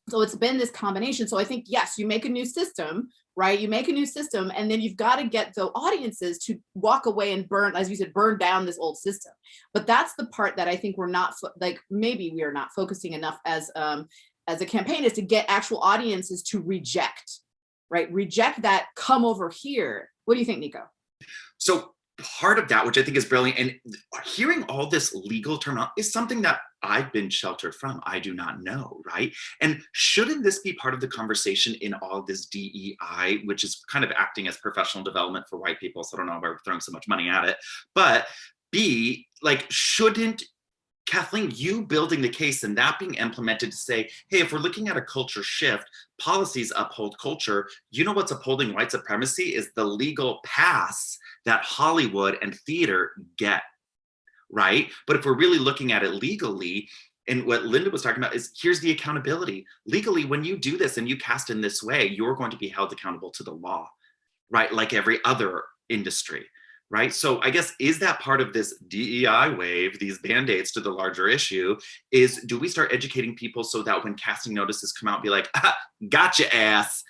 So it's been this combination. So I think, yes, you make a new system, right? You make a new system, and then you've got to get the audiences to walk away and burn, as you said, burn down this old system. But that's the part that I think we're not, like, maybe we are not focusing enough as a campaign, is to get actual audiences to reject, right? Reject that, come over here. What do you think, Nikko? So part of that, which I think is brilliant, and hearing all this legal term is something that I've been sheltered from. I do not know, right? And shouldn't this be part of the conversation in all this DEI, which is kind of acting as professional development for white people? So I don't know why we're throwing so much money at it. But B, like, shouldn't Kathleen, you building the case and that being implemented to say, hey, if we're looking at a culture shift, policies uphold culture. You know what's upholding white supremacy is the legal pass that Hollywood and theater get, right? But if we're really looking at it legally, and what Linda was talking about is, here's the accountability. Legally, when you do this and you cast in this way, you're going to be held accountable to the law, right? Like every other industry. Right. So I guess, is that part of this DEI wave, these Band-Aids to the larger issue, is do we start educating people so that when casting notices come out, be like, gotcha ass,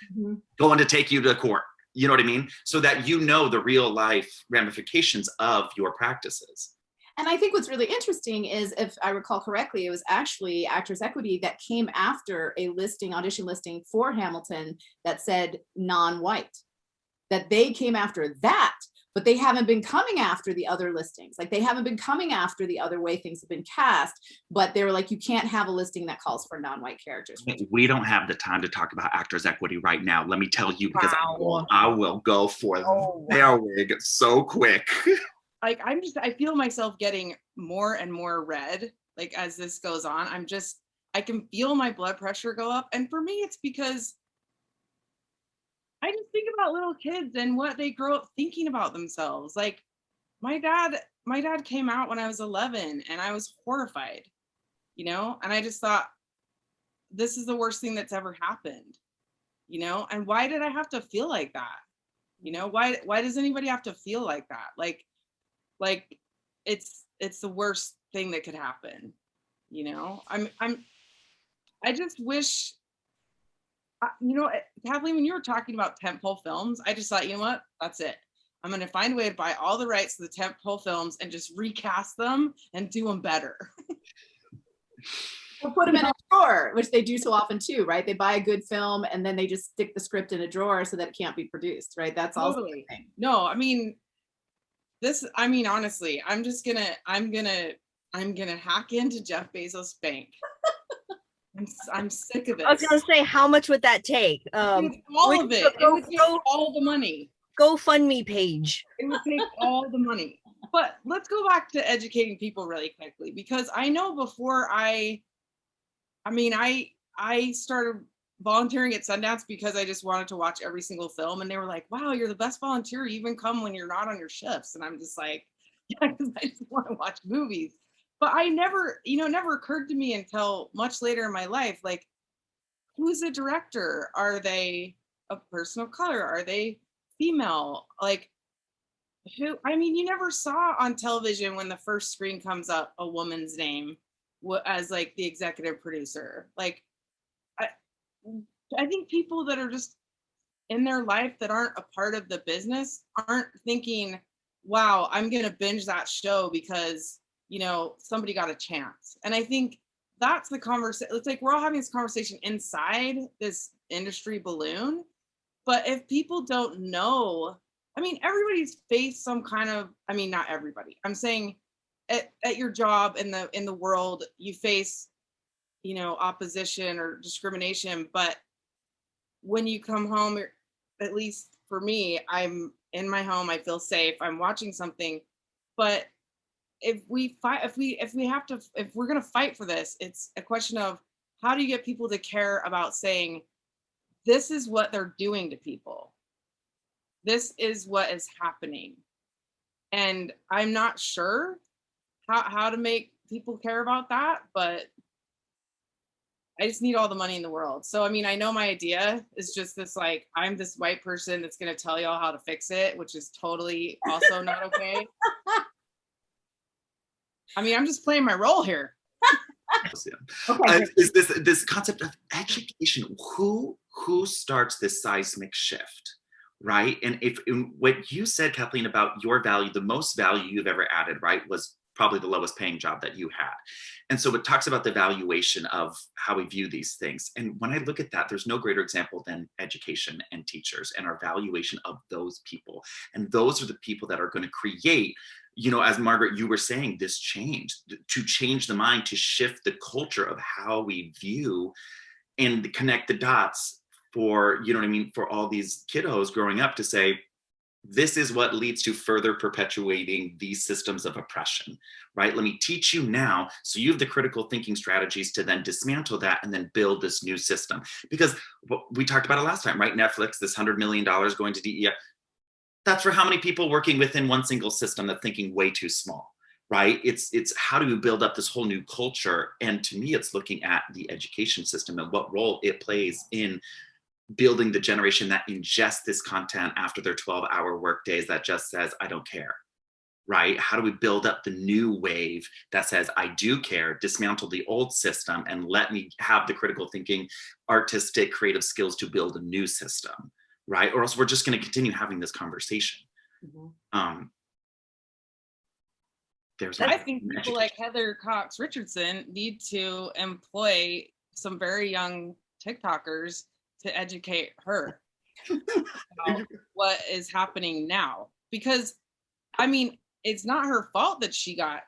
going to take you to court. You know what I mean? So that you know the real life ramifications of your practices. And I think what's really interesting is, if I recall correctly, it was actually Actors Equity that came after a audition listing for Hamilton that said non-white, that they came after that. But they haven't been coming after the other listings. Like, they haven't been coming after the other way things have been cast, but they were like, you can't have a listing that calls for non-white characters. We don't have the time to talk about Actors Equity right now. Let me tell you, because I will go for their wig so quick. Like, I feel myself getting more and more red, like, as this goes on. I can feel my blood pressure go up. And for me, it's because I just think about little kids and what they grow up thinking about themselves. Like, my dad came out when I was 11 and I was horrified, and I just thought, this is the worst thing that's ever happened, and why did I have to feel like that? Why does anybody have to feel like that? Like it's the worst thing that could happen. I just wish, Kathleen, when you were talking about tentpole films, I just thought, you know what? That's it. I'm going to find a way to buy all the rights to the tentpole films and just recast them and do them better. Or put them in a drawer, which they do so often too, right? They buy a good film and then they just stick the script in a drawer so that it can't be produced, right? That's also the thing. No, honestly, I'm gonna hack into Jeff Bezos' bank. I'm sick of it. I was gonna say, how much would that take? All of it. It would take all the money. GoFundMe page. It would take all the money. But let's go back to educating people really quickly, because I know before I started volunteering at Sundance because I just wanted to watch every single film, and they were like, wow, you're the best volunteer. You even come when you're not on your shifts. And I'm just like, yeah, because I just want to watch movies. But it never occurred to me until much later in my life, like, who's a director? Are they a person of color? Are they female? Like, I mean, you never saw on television when the first screen comes up a woman's name as like the executive producer. Like, I, I think people that are just in their life that aren't a part of the business aren't thinking, wow, I'm going to binge that show because, you know, somebody got a chance. And I think that's the conversation. It's like we're all having this conversation inside this industry balloon. But if people don't know, I mean, everybody's faced some kind of, I mean, not everybody. I'm saying at your job in the world, you face, you know, opposition or discrimination. But when you come home, at least for me, I'm in my home, I feel safe, I'm watching something. But if we fight, if we have to, if we're going to fight for this, it's a question of how do you get people to care about saying, this is what they're doing to people, this is what is happening. And I'm not sure how to make people care about that, but I just need all the money in the world. So, I mean, I know my idea is just this, like, I'm this white person that's going to tell y'all how to fix it, which is totally also not okay. I mean, I'm just playing my role here. Okay. Is this concept of education, who starts this seismic shift, right? And if what you said, Kathleen, about your value, the most value you've ever added, right, was probably the lowest paying job that you had. And so it talks about the valuation of how we view these things. And when I look at that, there's no greater example than education and teachers and our valuation of those people. And those are the people that are going to create, you know, as Margaret, you were saying, this change, to change the mind, to shift the culture of how we view and connect the dots for, you know what I mean, for all these kiddos growing up to say, this is what leads to further perpetuating these systems of oppression, right? Let me teach you now so you have the critical thinking strategies to then dismantle that and then build this new system. Because we talked about it last time, right? Netflix, this $100 million going to DEI, that's for how many people working within one single system that's thinking way too small, right? It's how do you build up this whole new culture? And to me, it's looking at the education system and what role it plays in building the generation that ingests this content after their 12-hour work days that just says, I don't care, right? How do we build up the new wave that says, I do care, dismantle the old system and let me have the critical thinking, artistic, creative skills to build a new system, right? Or else we're just going to continue having this conversation. Mm-hmm. I think people like Heather Cox Richardson need to employ some very young TikTokers to educate her about what is happening now. Because, I mean, it's not her fault that she got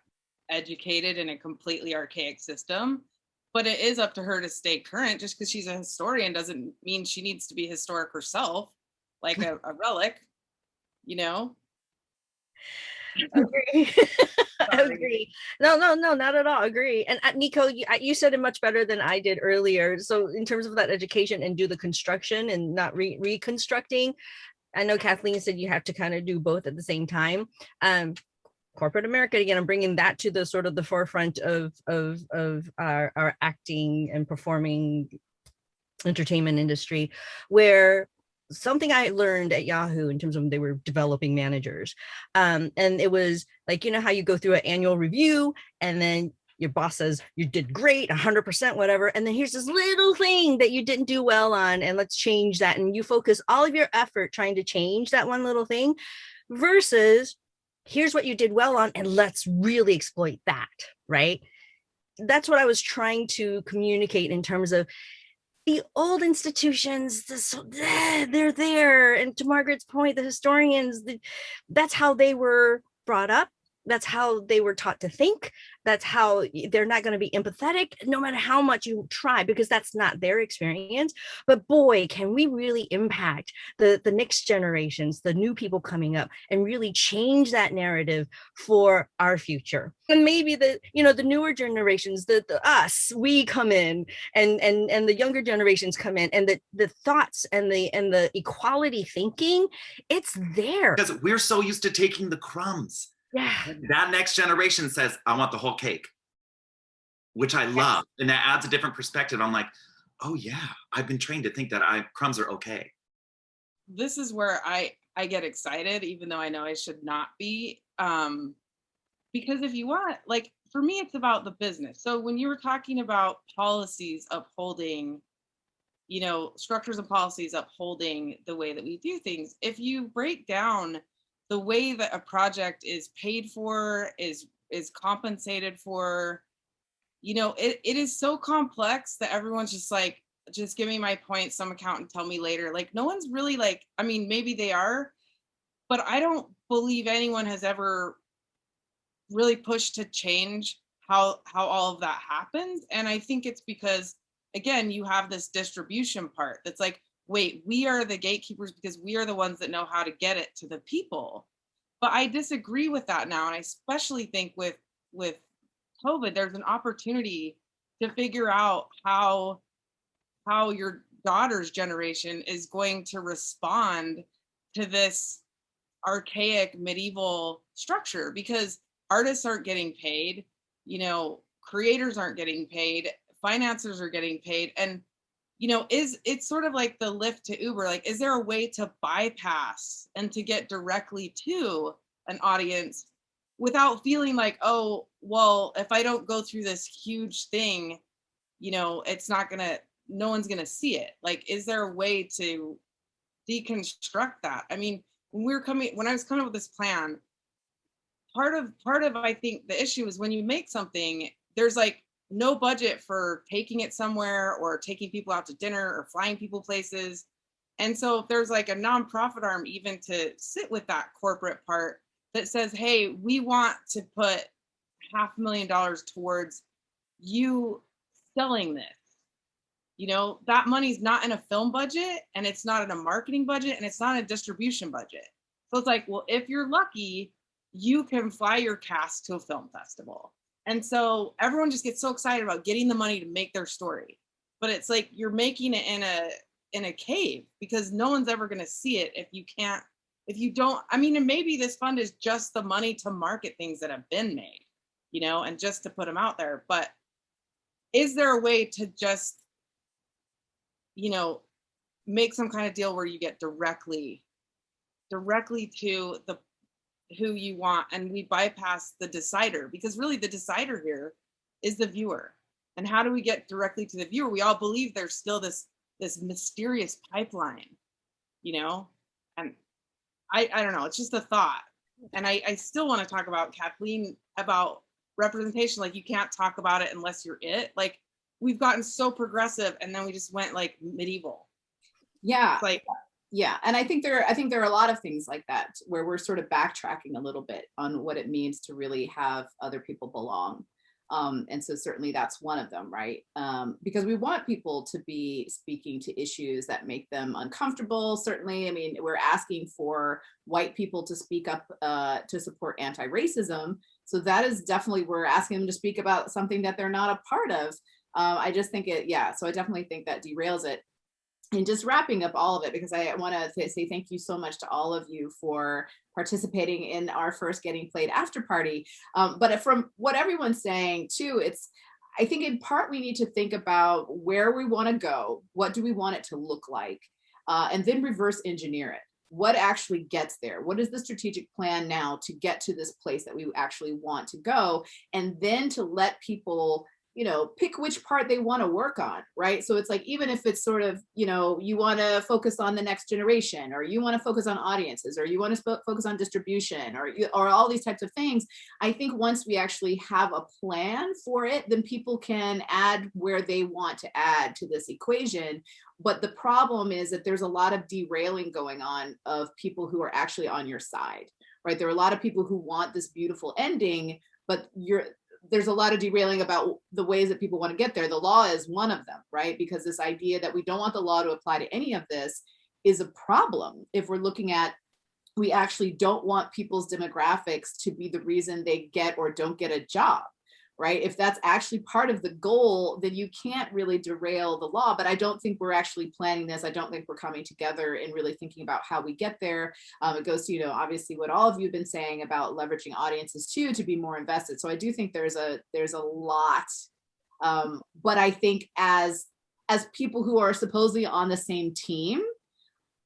educated in a completely archaic system, but it is up to her to stay current. Just because she's a historian doesn't mean she needs to be historic herself, like a relic, you know? Agree. Agree. No, not at all. Agree. And Nikko, you said it much better than I did earlier. So in terms of that education and do the construction and not reconstructing, I know Kathleen said you have to kind of do both at the same time. Corporate America, again, I'm bringing that to the sort of the forefront of our acting and performing entertainment industry, where something I learned at Yahoo in terms of they were developing managers. And it was like, you know, how you go through an annual review and then your boss says you did great, 100%, whatever. And then here's this little thing that you didn't do well on, and let's change that. And you focus all of your effort trying to change that one little thing versus here's what you did well on, and let's really exploit that, right? That's what I was trying to communicate in terms of the old institutions, they're there. And to Margaret's point, the historians, that's how they were brought up. That's how they were taught to think. That's how they're not going to be empathetic, no matter how much you try, because that's not their experience. But boy, can we really impact the next generations, the new people coming up, and really change that narrative for our future. And maybe the newer generations, the us, we come in, and the younger generations come in, and the thoughts and the equality thinking, it's there. Because we're so used to taking the crumbs. Yeah. That next generation says, I want the whole cake, which I love. And that adds a different perspective. I'm like, oh yeah, I've been trained to think that crumbs are okay. this is where I get excited, even though I know I should not be. Because if you want, like, for me, it's about the business. So when you were talking about policies upholding, you know, structures and policies upholding the way that we do things, if you break down the way that a project is paid for, is compensated for, you know, it is so complex that everyone's just like, just give me my point, some accountant tell me later. Like, no one's really like, I mean, maybe they are, but I don't believe anyone has ever really pushed to change how all of that happens. And I think it's because, again, you have this distribution part that's like, wait, we are the gatekeepers because we are the ones that know how to get it to the people. But I disagree with that now, and I especially think with COVID, there's an opportunity to figure out how your daughter's generation is going to respond to this archaic medieval structure, because artists aren't getting paid, you know, creators aren't getting paid, financiers are getting paid. And, you know, it's sort of like the Lyft to Uber, like, is there a way to bypass and to get directly to an audience without feeling like, oh, well, if I don't go through this huge thing, you know, it's not gonna, no one's gonna see it. Like, is there a way to deconstruct that? I mean, when I was coming up with this plan, part of I think the issue is when you make something, there's like no budget for taking it somewhere or taking people out to dinner or flying people places. And so if there's like a nonprofit arm even to sit with that corporate part that says, hey, we want to put $500,000 towards you selling this. You know, that money's not in a film budget, and it's not in a marketing budget, and it's not in a distribution budget. So it's like, well, if you're lucky, you can fly your cast to a film festival. And so everyone just gets so excited about getting the money to make their story. But it's like you're making it in a cave, because no one's ever going to see it if you don't. I mean, and maybe this fund is just the money to market things that have been made, you know, and just to put them out there. But is there a way to just, you know, make some kind of deal where you get directly to the who you want, and we bypass the decider? Because really the decider here is the viewer. And how do we get directly to the viewer? We all believe there's still this mysterious pipeline, you know. And I don't know, it's just a thought. And I still want to talk about, Kathleen, about representation. Like, you can't talk about it unless you're it. Like, we've gotten so progressive, and then we just went like medieval. Yeah. Like, yeah. And I think there are a lot of things like that where we're sort of backtracking a little bit on what it means to really have other people belong. And so certainly that's one of them, right? Because we want people to be speaking to issues that make them uncomfortable. Certainly, I mean, we're asking for white people to speak up to support anti-racism. So that is definitely, we're asking them to speak about something that they're not a part of. I just think so I definitely think that derails it. And just wrapping up all of it, because I want to say thank you so much to all of you for participating in our first Getting Played after party. But from what everyone's saying too, I think in part we need to think about where we want to go, what do we want it to look like, and then reverse engineer it. What actually gets there? What is the strategic plan now to get to this place that we actually want to go? And then to let people, you know, pick which part they want to work on, right? So it's like, even if it's sort of, you know, you want to focus on the next generation, or you want to focus on audiences, or you want to focus on distribution, or all these types of things. I think once we actually have a plan for it, then people can add where they want to add to this equation. But the problem is that there's a lot of derailing going on of people who are actually on your side, right? There are a lot of people who want this beautiful ending, but there's a lot of derailing about the ways that people want to get there. The law is one of them, right? Because this idea that we don't want the law to apply to any of this is a problem. If we're looking at, we actually don't want people's demographics to be the reason they get or don't get a job, right? If that's actually part of the goal, then you can't really derail the law. But I don't think we're actually planning this. I don't think we're coming together and really thinking about how we get there. It goes to, you know, obviously what all of you have been saying about leveraging audiences too, to be more invested. So I do think there's a lot. But I think as people who are supposedly on the same team,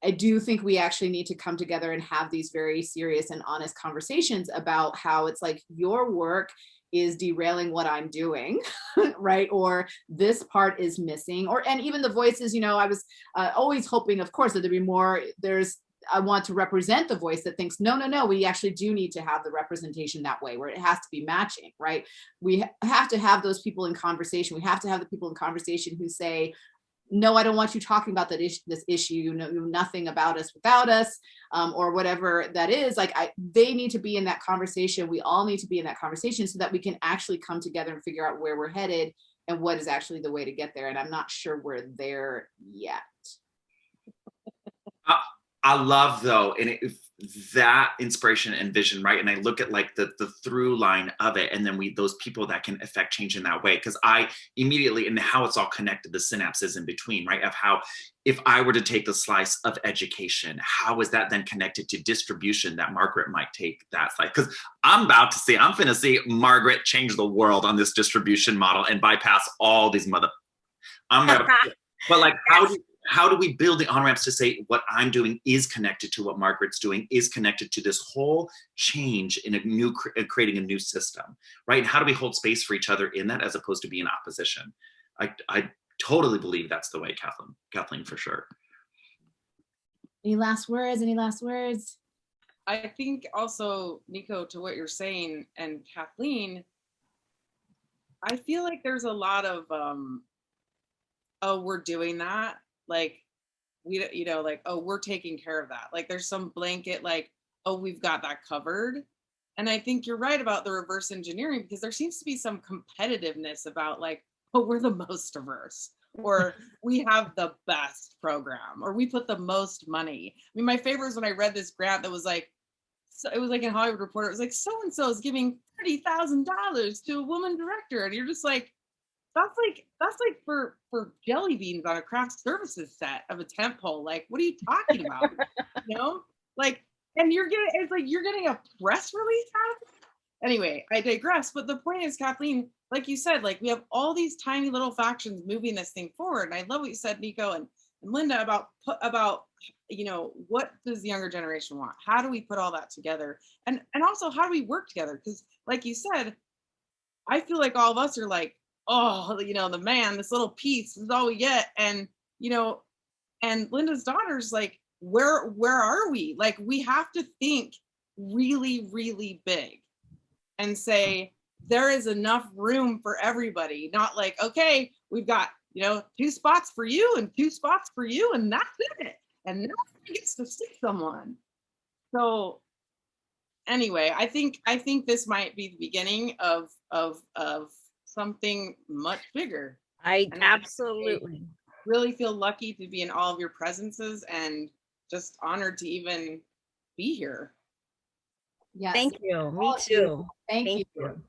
I do think we actually need to come together and have these very serious and honest conversations about how it's like your work is derailing what I'm doing, right? Or this part is missing, and even the voices, I was always hoping, of course, that there'd be more. I want to represent the voice that thinks, no, we actually do need to have the representation that way, where it has to be matching, right? We have to have those people in conversation. We have to have the people in conversation who say, no, I don't want you talking about this issue. You know nothing about us without us, or whatever that is. Like, they need to be in that conversation. We all need to be in that conversation so that we can actually come together and figure out where we're headed and what is actually the way to get there. And I'm not sure we're there yet. I love, though, and that inspiration and vision, right? And I look at like the through line of it, and then those people that can affect change in that way. Because I immediately, and how it's all connected, the synapses in between, right? Of how, if I were to take the slice of education, how is that then connected to distribution that Margaret might take that slice? Because I'm finna see Margaret change the world on this distribution model and bypass all these but like, how do we build the on-ramps to say what I'm doing is connected to what Margaret's doing, is connected to this whole change in creating a new system, right? And how do we hold space for each other in that, as opposed to be in opposition? I totally believe that's the way, Kathleen, for sure. Any last words? I think also, Nikko, to what you're saying, and Kathleen, I feel like there's a lot of, oh, we're doing that. Like, we, like, oh, we're taking care of that. Like, there's some blanket, like, oh, we've got that covered. And I think you're right about the reverse engineering, because there seems to be some competitiveness about, like, oh, we're the most diverse, or we have the best program, or we put the most money. I mean, my favorite was when I read this grant that was like, so it was like in Hollywood Reporter, it was like, so-and-so is giving $30,000 to a woman director. And you're just like, that's like for jelly beans on a craft services set of a tent pole. Like, what are you talking about? Like, and you're getting a press release out of it? Anyway, I digress. But the point is, Kathleen, like you said, like, we have all these tiny little factions moving this thing forward. And I love what you said, Nikko and Linda, about what does the younger generation want? How do we put all that together? And also, how do we work together? Because like you said, I feel like all of us are like, oh, the man, this little piece is all we get. And, and Linda's daughter's like, where are we? Like, we have to think really, really big and say, there is enough room for everybody. Not like, okay, we've got, 2 spots for you and 2 spots for you, and that's it. And nobody gets to see someone. So anyway, I think this might be the beginning of something much bigger. I absolutely really feel lucky to be in all of your presences, and just honored to even be here. Yes. Thank you. Me too. Thank you.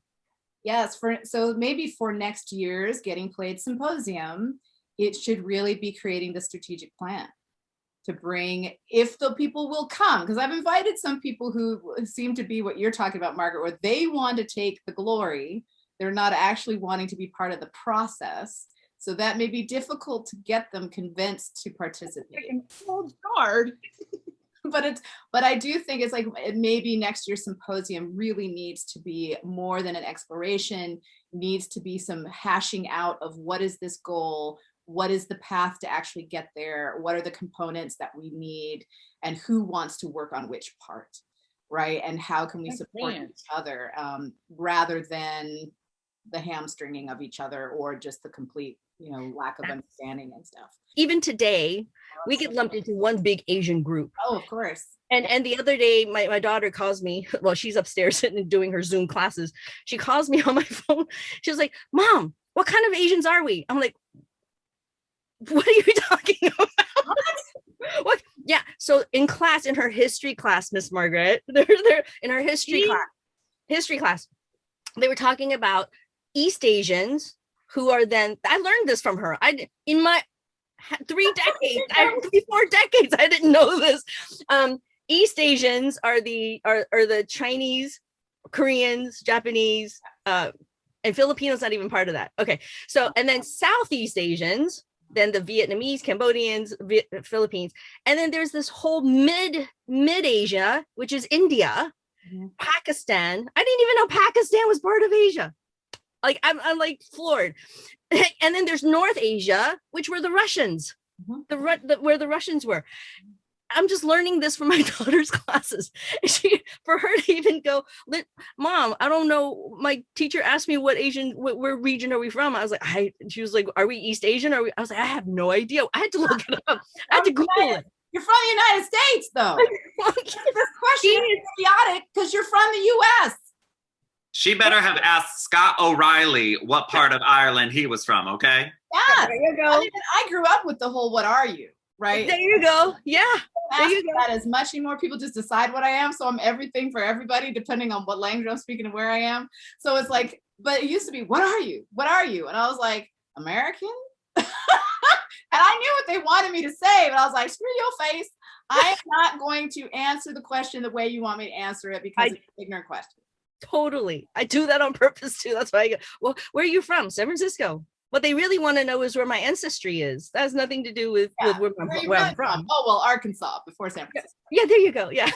Yes, so maybe for next year's Getting Played Symposium, it should really be creating the strategic plan to bring, if the people will come, because I've invited some people who seem to be what you're talking about, Margaret, where they want to take the glory. They're not actually wanting to be part of the process. So that may be difficult to get them convinced to participate. Old guard. But I do think it's like, maybe next year's symposium really needs to be more than an exploration, needs to be some hashing out of what is this goal, what is the path to actually get there, what are the components that we need, and who wants to work on which part, right? And how can we support each other, rather than the hamstringing of each other, or just the complete lack of understanding and stuff. Even today, we get lumped into one big Asian group. Oh, of course. And the other day, my daughter calls me, well, she's upstairs and doing her Zoom classes. She calls me on my phone. She was like, Mom, what kind of Asians are we? I'm like, what are you talking about? What? Yeah. So in class, in her history class, Miss Margaret, they're in her history class, they were talking about East Asians who are then, I learned this from her. In my 4 decades, I didn't know this. East Asians are the Chinese, Koreans, Japanese, and Filipinos not even part of that. Okay. So, and then Southeast Asians then the Vietnamese, Cambodians, Philippines, and then there's this whole mid Asia, which is India, Pakistan. I didn't even know Pakistan was part of Asia. Like I'm like floored. And then there's North Asia, which were the Russians, where the Russians were. I'm just learning this from my daughter's classes. For her to even go, Mom, I don't know. My teacher asked me where region are we from? I was like, she was like, are we East Asian? I was like, I have no idea. I had to look it up. I had to Google it. You're from the United States, though. This question is idiotic because you're from the U.S. She better have asked Scott O'Reilly what part of Ireland he was from, okay? Yeah, there you go. I grew up with the whole "what are you?" right? There you go. Yeah. There you go. That as much anymore. People just decide what I am. So I'm everything for everybody, depending on what language I'm speaking and where I am. So it's like, but it used to be, what are you? What are you? And I was like, American? And I knew what they wanted me to say, but I was like, screw your face. I am not going to answer the question the way you want me to answer it because it's an ignorant question. Totally. I do that on purpose too. That's why I go, well, where are you from? San Francisco. What they really want to know is where my ancestry is. That has nothing to do with where I'm from. Oh, well, Arkansas before San Francisco. Yeah, there you go. Yeah.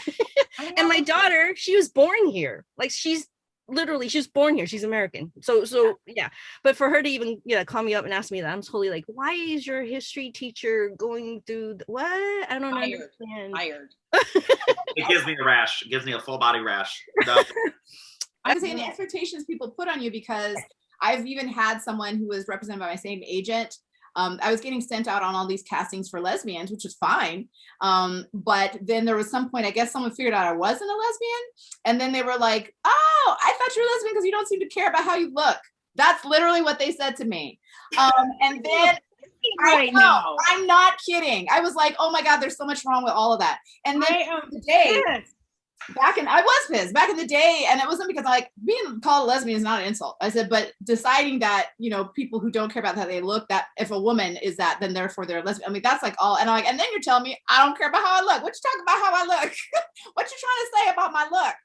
And my daughter, she was born here. Like she was born here. She's American. So yeah. But for her to even call me up and ask me that, I'm totally like, why is your history teacher going through what? I don't understand. Tired. It gives me a rash. It gives me a full body rash. I'm saying the expectations people put on you, because I've even had someone who was represented by my same agent. I was getting sent out on all these castings for lesbians, which was fine. But then there was some point, I guess someone figured out I wasn't a lesbian. And then they were like, oh, I thought you were a lesbian because you don't seem to care about how you look. That's literally what they said to me. And then I know, I'm not kidding. I was like, oh my God, there's so much wrong with all of that. And then the day, I was pissed back in the day, and it wasn't because being called a lesbian is not an insult. I said, but deciding that, people who don't care about how they look, that if a woman is that, then therefore they're a lesbian. I mean, that's like all, and I'm like, and then you're telling me I don't care about how I look. What you talking about how I look? What you trying to say about my look?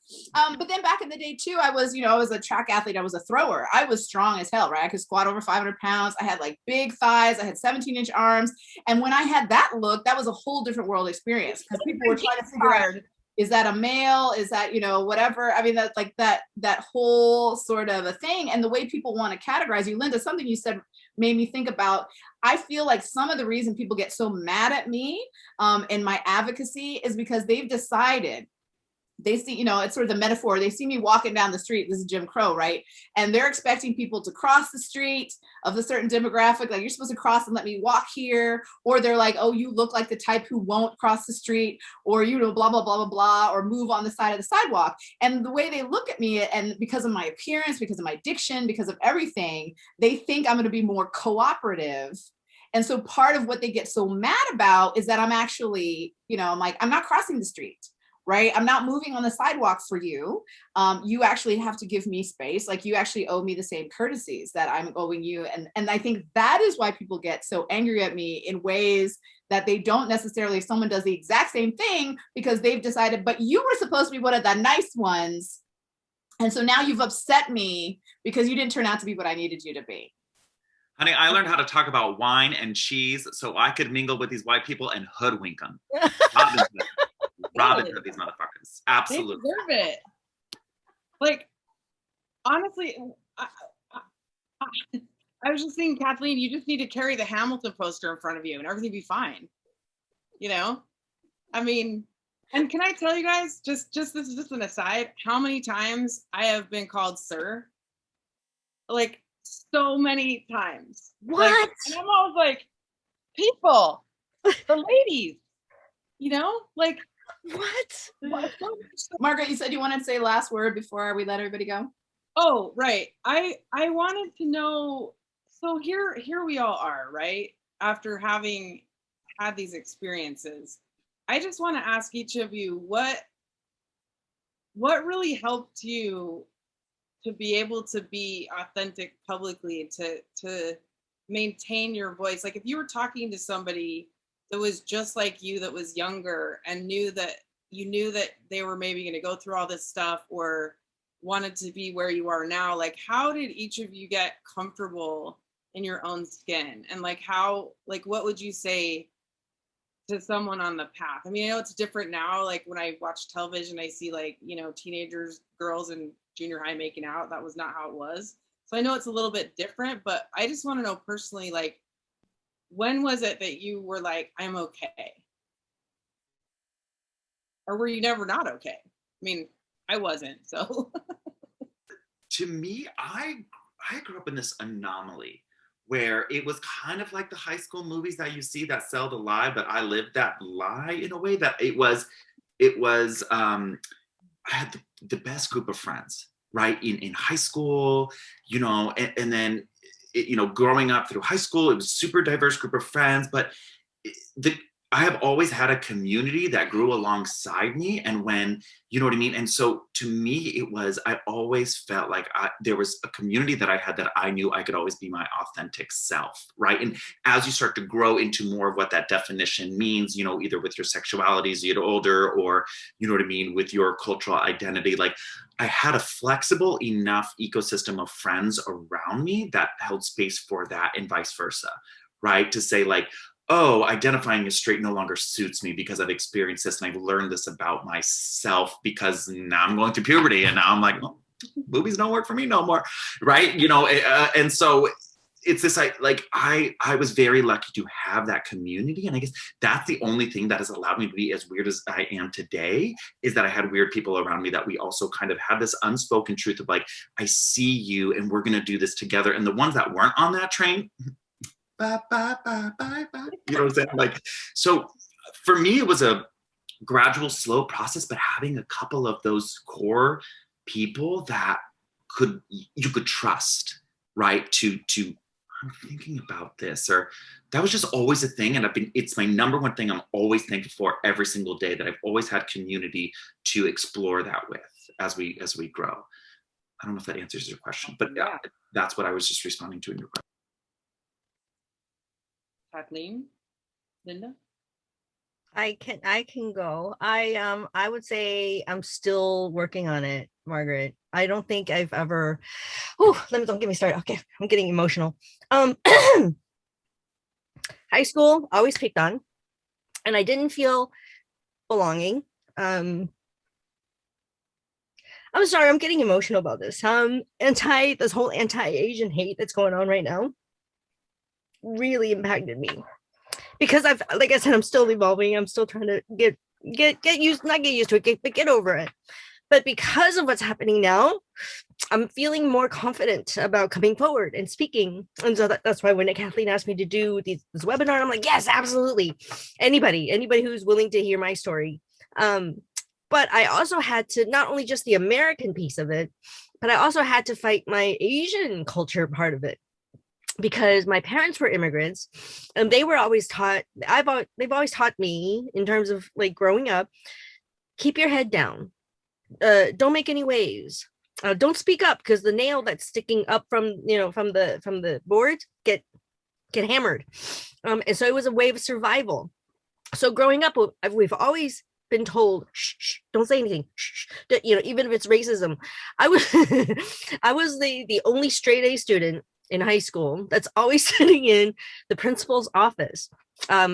But then back in the day too, I was a track athlete. I was a thrower. I was strong as hell, right? I could squat over 500 pounds. I had like big thighs. I had 17-inch arms. And when I had that look, that was a whole different world experience, because people were trying to figure out, is that a male? Is that, whatever? I mean, that's like that whole sort of a thing. And the way people want to categorize you, Linda, something you said made me think about, I feel like some of the reason people get so mad at me in my advocacy is because they've decided, they see, it's sort of the metaphor. They see me walking down the street. This is Jim Crow, right? And they're expecting people to cross the street of a certain demographic. Like, you're supposed to cross and let me walk here. Or they're like, oh, you look like the type who won't cross the street, or, blah, blah, blah, blah, blah, or move on the side of the sidewalk. And the way they look at me, and because of my appearance, because of my diction, because of everything, they think I'm going to be more cooperative. And so part of what they get so mad about is that I'm actually, I'm like, I'm not crossing the street. Right? I'm not moving on the sidewalk for you. You actually have to give me space. Like, you actually owe me the same courtesies that I'm owing you. And I think that is why people get so angry at me in ways that they don't necessarily, if someone does the exact same thing, because they've decided, but you were supposed to be one of the nice ones. And so now you've upset me because you didn't turn out to be what I needed you to be. Honey, I learned how to talk about wine and cheese so I could mingle with these white people and hoodwink them. Robin Hood, these motherfuckers. Absolutely. They deserve it. Like, honestly, I was just thinking, Kathleen, you just need to carry the Hamilton poster in front of you and everything will be fine. I mean, and can I tell you guys, just this is just an aside, how many times I have been called sir? Like, so many times. What? And I'm always like, people, the ladies, like, what? Margaret, you said you wanted to say last word before we let everybody go. Oh, right. I wanted to know, so here we all are, right? After having had these experiences, I just want to ask each of you, what really helped you to be able to be authentic publicly, to maintain your voice? Like, if you were talking to somebody that was just like you, that was younger, and knew that they were maybe going to go through all this stuff or wanted to be where you are now, like, how did each of you get comfortable in your own skin, and like how, like what would you say to someone on the path? I mean, I know it's different now. Like when I watch television, I see like, you know, teenagers, girls in junior high making out. That was not how it was. So I know it's a little bit different, but I just want to know personally, like, when was it that you were like, I'm okay? Or were you never not okay? I mean, I wasn't, so. To me, I grew up in this anomaly where it was kind of like the high school movies that you see that sell the lie, but I lived that lie in a way that it was I had the best group of friends, right? In high school, you know, and then, you know, growing up through high school, it was a super diverse group of friends, but I have always had a community that grew alongside me. And when, you know what I mean? And so to me, I always felt like there was a community that I had that I knew I could always be my authentic self, right? And as you start to grow into more of what that definition means, you know, either with your sexuality as you get older, or, you know what I mean, with your cultural identity, like I had a flexible enough ecosystem of friends around me that held space for that, and vice versa, right? To say like, oh, identifying as straight no longer suits me because I've experienced this and I've learned this about myself, because now I'm going through puberty and now I'm like, well, movies don't work for me no more, right? You know, and so it's this, I was very lucky to have that community. And I guess that's the only thing that has allowed me to be as weird as I am today, is that I had weird people around me that we also kind of had this unspoken truth of like, I see you and we're going to do this together. And the ones that weren't on that train, bye, bye, bye, bye, bye. You know what I'm saying? Like, so for me, it was a gradual, slow process, but having a couple of those core people that you could trust, right? To I'm thinking about this, or that was just always a thing. And it's my number one thing I'm always thankful for every single day, that I've always had community to explore that with as we grow. I don't know if that answers your question, but yeah, that's what I was just responding to in your question. Kathleen, Linda? I can go. I would say I'm still working on it, Margaret. I don't think I've ever. Oh, don't get me started. Okay, I'm getting emotional. High school, always picked on, and I didn't feel belonging. I'm sorry, I'm getting emotional about this. This whole anti-Asian hate that's going on right now really impacted me, because like I said, I'm still evolving. I'm still trying to get used, not get used to it, but get over it. But because of what's happening now, I'm feeling more confident about coming forward and speaking. And so that's why when Kathleen asked me to do this webinar, I'm like, yes, absolutely. Anybody who's willing to hear my story. But I also had to, not only just the American piece of it, but I also had to fight my Asian culture part of it, because my parents were immigrants and they were always taught, they've always taught me in terms of like growing up, keep your head down, don't make any waves, don't speak up, because the nail that's sticking up from the board get hammered. And so it was a way of survival. So growing up, we've always been told, shh, don't say anything, shh, even if it's racism. I was the only straight A student in high school that's always sitting in the principal's office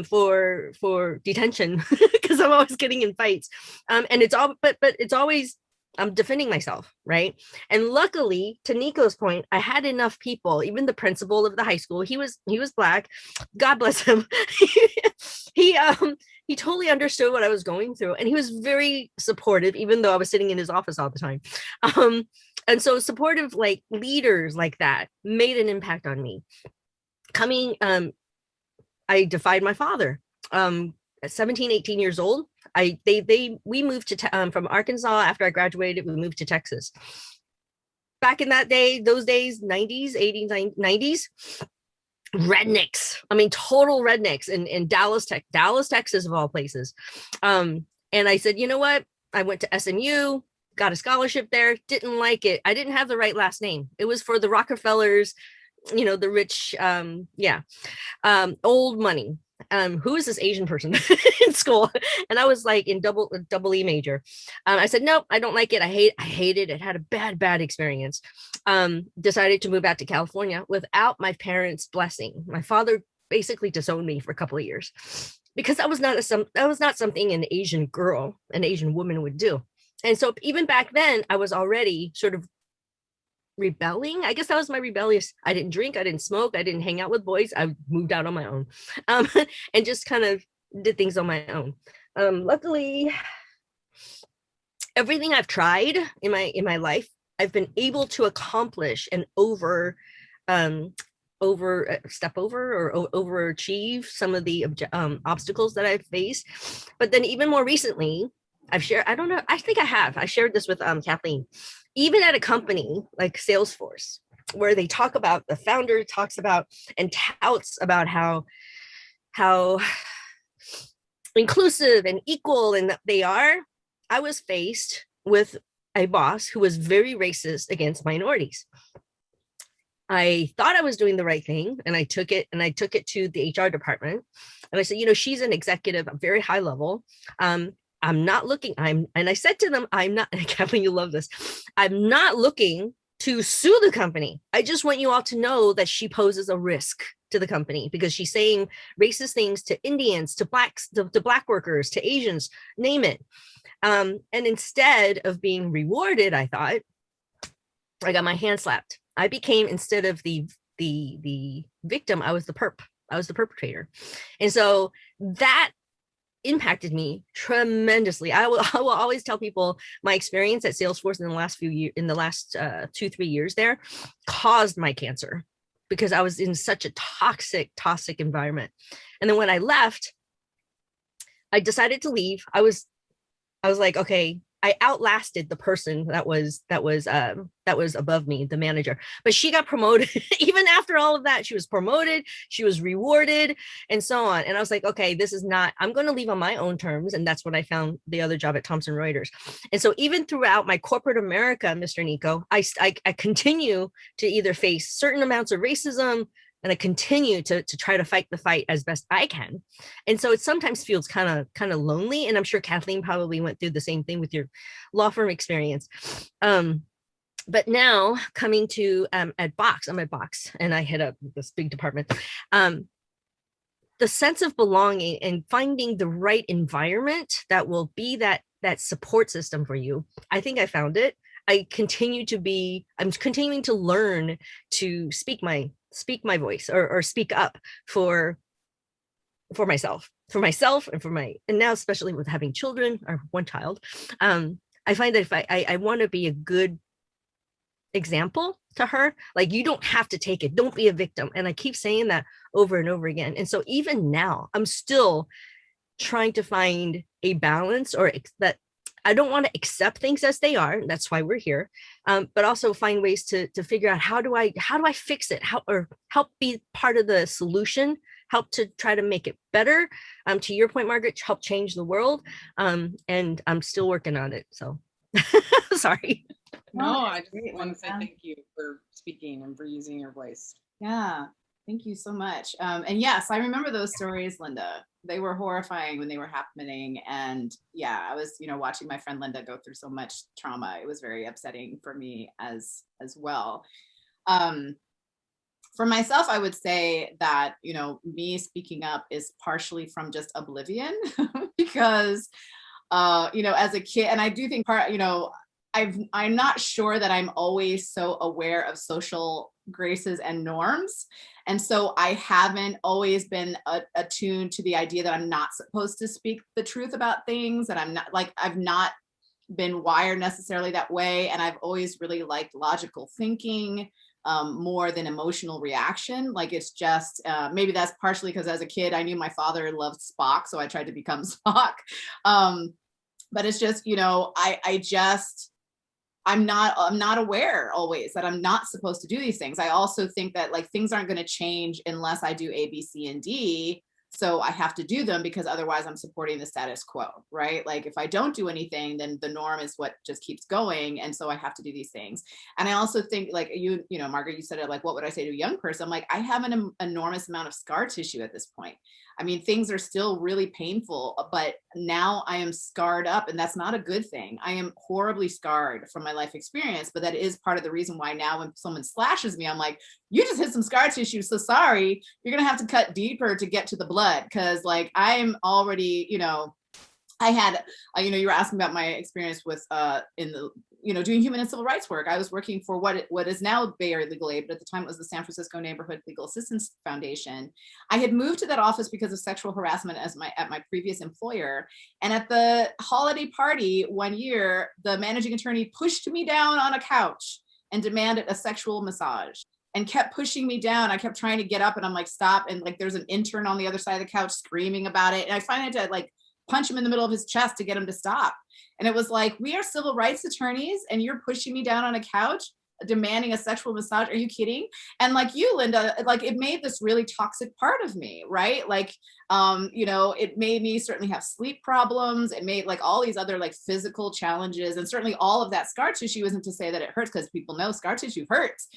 for detention, because I'm always getting in fights, and it's all but it's always I'm defending myself, right? And luckily, to Nikko's point, I had enough people. Even the principal of the high school, he was Black, God bless him. He totally understood what I was going through, and he was very supportive, even though I was sitting in his office all the time. And so supportive, like leaders like that, made an impact on me. I defied my father. At 17, 18 years old, we moved to from Arkansas. After I graduated, we moved to Texas. Back in those days, 90s, 80s, 90s, rednecks. I mean, total rednecks in Dallas, Texas, of all places. And I said, you know what? I went to SMU, got a scholarship there, didn't like it. I didn't have the right last name. It was for the Rockefellers, the rich, old money. who is this Asian person in school? And I was like in double E major. I said, nope, I don't like it. I hate it. It had a bad experience. Decided to move out to California without my parents' blessing. My father basically disowned me for a couple of years because that was not something an Asian girl, an Asian woman would do. And so even back then, I was already sort of rebelling. I guess that was my rebellious. I didn't drink, I didn't smoke, I didn't hang out with boys. I moved out on my own, and just kind of did things on my own. Luckily, everything I've tried in my life, I've been able to accomplish and step over or overachieve some of the obstacles that I've faced. But then even more recently, I've shared, I don't know, I think I shared this with Kathleen, even at a company like Salesforce, where they talk about, the founder talks about and touts about how inclusive and equal and that they are. I was faced with a boss who was very racist against minorities. I thought I was doing the right thing, and I took it to the HR department, and I said, she's an executive, a very high level. I'm not looking, and I said to them, I'm not, Kathleen, you love this. I'm not looking to sue the company. I just want you all to know that she poses a risk to the company because she's saying racist things to Indians, to blacks, to black workers, to Asians, name it. And instead of being rewarded, I thought, I got my hand slapped. I became, instead of the victim, I was the perpetrator. And so that impacted me tremendously. I will always tell people my experience at Salesforce in the last 2-3 years there caused my cancer, because I was in such a toxic environment. And then when I left, I decided to leave. I was like, okay, I outlasted the person that was above me, the manager, but she got promoted. Even after all of that, she was promoted, she was rewarded, and so on. And I was like, okay, this is not, I'm going to leave on my own terms. And that's when I found the other job at Thomson Reuters. And so even throughout my corporate America, Mr. Nikko, I continue to either face certain amounts of racism, and I continue to try to fight the fight as best I can. And so it sometimes feels kind of lonely. And I'm sure Kathleen probably went through the same thing with your law firm experience. But now coming to at Box, I'm at Box, and I head up this big department. The sense of belonging and finding the right environment that will be that support system for you. I think I found it. I'm continuing to learn to speak my voice or speak up for myself and now, especially with having children or one child, I find that if I want to be a good example to her, like, you don't have to take it, don't be a victim. And I keep saying that over and over again. And so even now I'm still trying to find a balance, or that I don't want to accept things as they are. That's why we're here. But also find ways to figure out how do I fix it, or help be part of the solution, help to try to make it better. To your point, Margaret, help change the world. And I'm still working on it. So sorry. No, I just want to say thank you for speaking and for using your voice. Yeah, thank you so much. And yes, I remember those stories, Linda. They were horrifying when they were happening. And yeah, I was, watching my friend Linda go through so much trauma. It was very upsetting for me as well. For myself, I would say that, me speaking up is partially from just oblivion because, as a kid, and I do think I'm not sure that I'm always so aware of social graces and norms. And so I haven't always been attuned to the idea that I'm not supposed to speak the truth about things. And I've not been wired necessarily that way. And I've always really liked logical thinking more than emotional reaction. Like, it's just, maybe that's partially because as a kid, I knew my father loved Spock. So I tried to become Spock. But it's just, I'm not aware always that I'm not supposed to do these things. I also think that, like, things aren't going to change unless I do A, B, C, and D. So I have to do them because otherwise I'm supporting the status quo, right? Like if I don't do anything, then the norm is what just keeps going. And so I have to do these things. And I also think like you know, Margaret, you said it, like, what would I say to a young person? I'm like, I have an enormous amount of scar tissue at this point. I mean, things are still really painful, but now I am scarred up, and that's not a good thing. I am horribly scarred from my life experience, but that is part of the reason why now when someone slashes me, I'm like, you just hit some scar tissue. So sorry, you're going to have to cut deeper to get to the blood. Cause like I'm already, you know, I had, you know, you were asking about my experience with, in the, you know, doing human and civil rights work. I was working for what is now Bay Area Legal Aid, but at the time it was the San Francisco Neighborhood Legal Assistance Foundation. I had moved to that office because of sexual harassment at my previous employer. And at the holiday party one year, the managing attorney pushed me down on a couch and demanded a sexual massage and kept pushing me down. I kept trying to get up and I'm like, stop. And like, there's an intern on the other side of the couch screaming about it. And I finally had to like punch him in the middle of his chest to get him to stop. And it was like, we are civil rights attorneys and you're pushing me down on a couch demanding a sexual massage. Are you kidding? And like you, Linda, like it made this really toxic part of me, right? Like, you know, it made me certainly have sleep problems. It made like all these other like physical challenges. And certainly all of that scar tissue isn't to say that it hurts, because people know scar tissue hurts.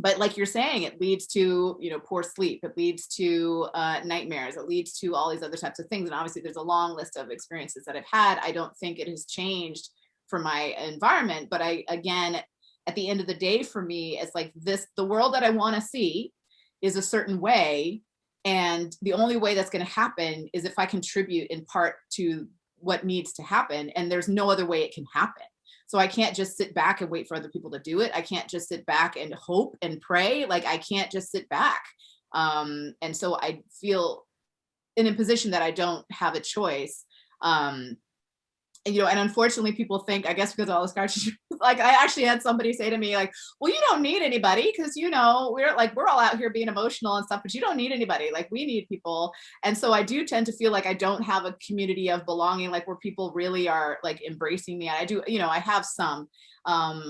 But like you're saying, it leads to, you know, poor sleep. It leads to nightmares. It leads to all these other types of things. And obviously there's a long list of experiences that I've had. I don't think it has changed for my environment. But again, at the end of the day, for me, it's like the world that I want to see is a certain way. And the only way that's going to happen is if I contribute in part to what needs to happen. And there's no other way it can happen. So I can't just sit back and wait for other people to do it. I can't just sit back and hope and pray. Like I can't just sit back. And so I feel in a position that I don't have a choice. And, you know, and unfortunately people think, I guess because of all the scar tissue, like I actually had somebody say to me like, well, you don't need anybody because, you know, we're all out here being emotional and stuff, but you don't need anybody. Like we need people. And so I do tend to feel like I don't have a community of belonging, like where people really are like embracing me. I do, you know, I have some,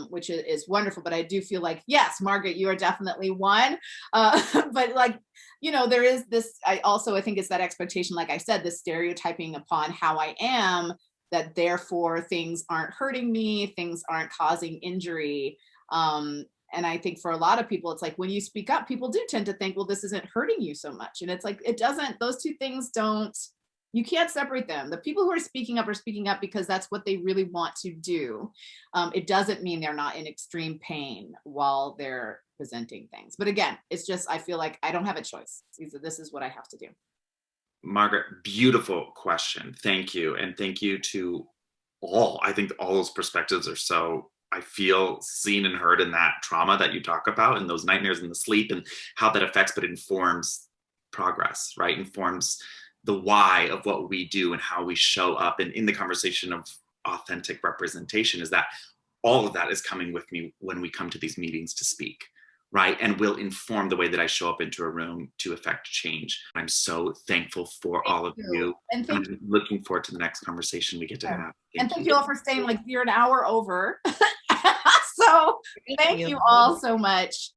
which is wonderful, but I do feel like, yes, Margaret, you are definitely one. But like, you know, there is this, I think it's that expectation, like I said, this stereotyping upon how I am, that therefore things aren't hurting me, things aren't causing injury. And I think for a lot of people, it's like when you speak up, people do tend to think, well, this isn't hurting you so much. And it's like, it doesn't, those two things don't, you can't separate them. The people who are speaking up because that's what they really want to do. It doesn't mean they're not in extreme pain while they're presenting things. But again, it's just, I feel like I don't have a choice. This is what I have to do. Margaret, beautiful question. Thank you. And thank you to all. I think all those perspectives are so, I feel seen and heard in that trauma that you talk about and those nightmares and the sleep and how that affects, but informs progress, right? Informs the why of what we do and how we show up. And in the conversation of authentic representation is that all of that is coming with me when we come to these meetings to speak. Right. And will inform the way that I show up into a room to affect change. I'm so thankful for all of you. And I'm looking forward to the next conversation we get to have. Thank you all for staying, like you're an hour over. So thank you all so much.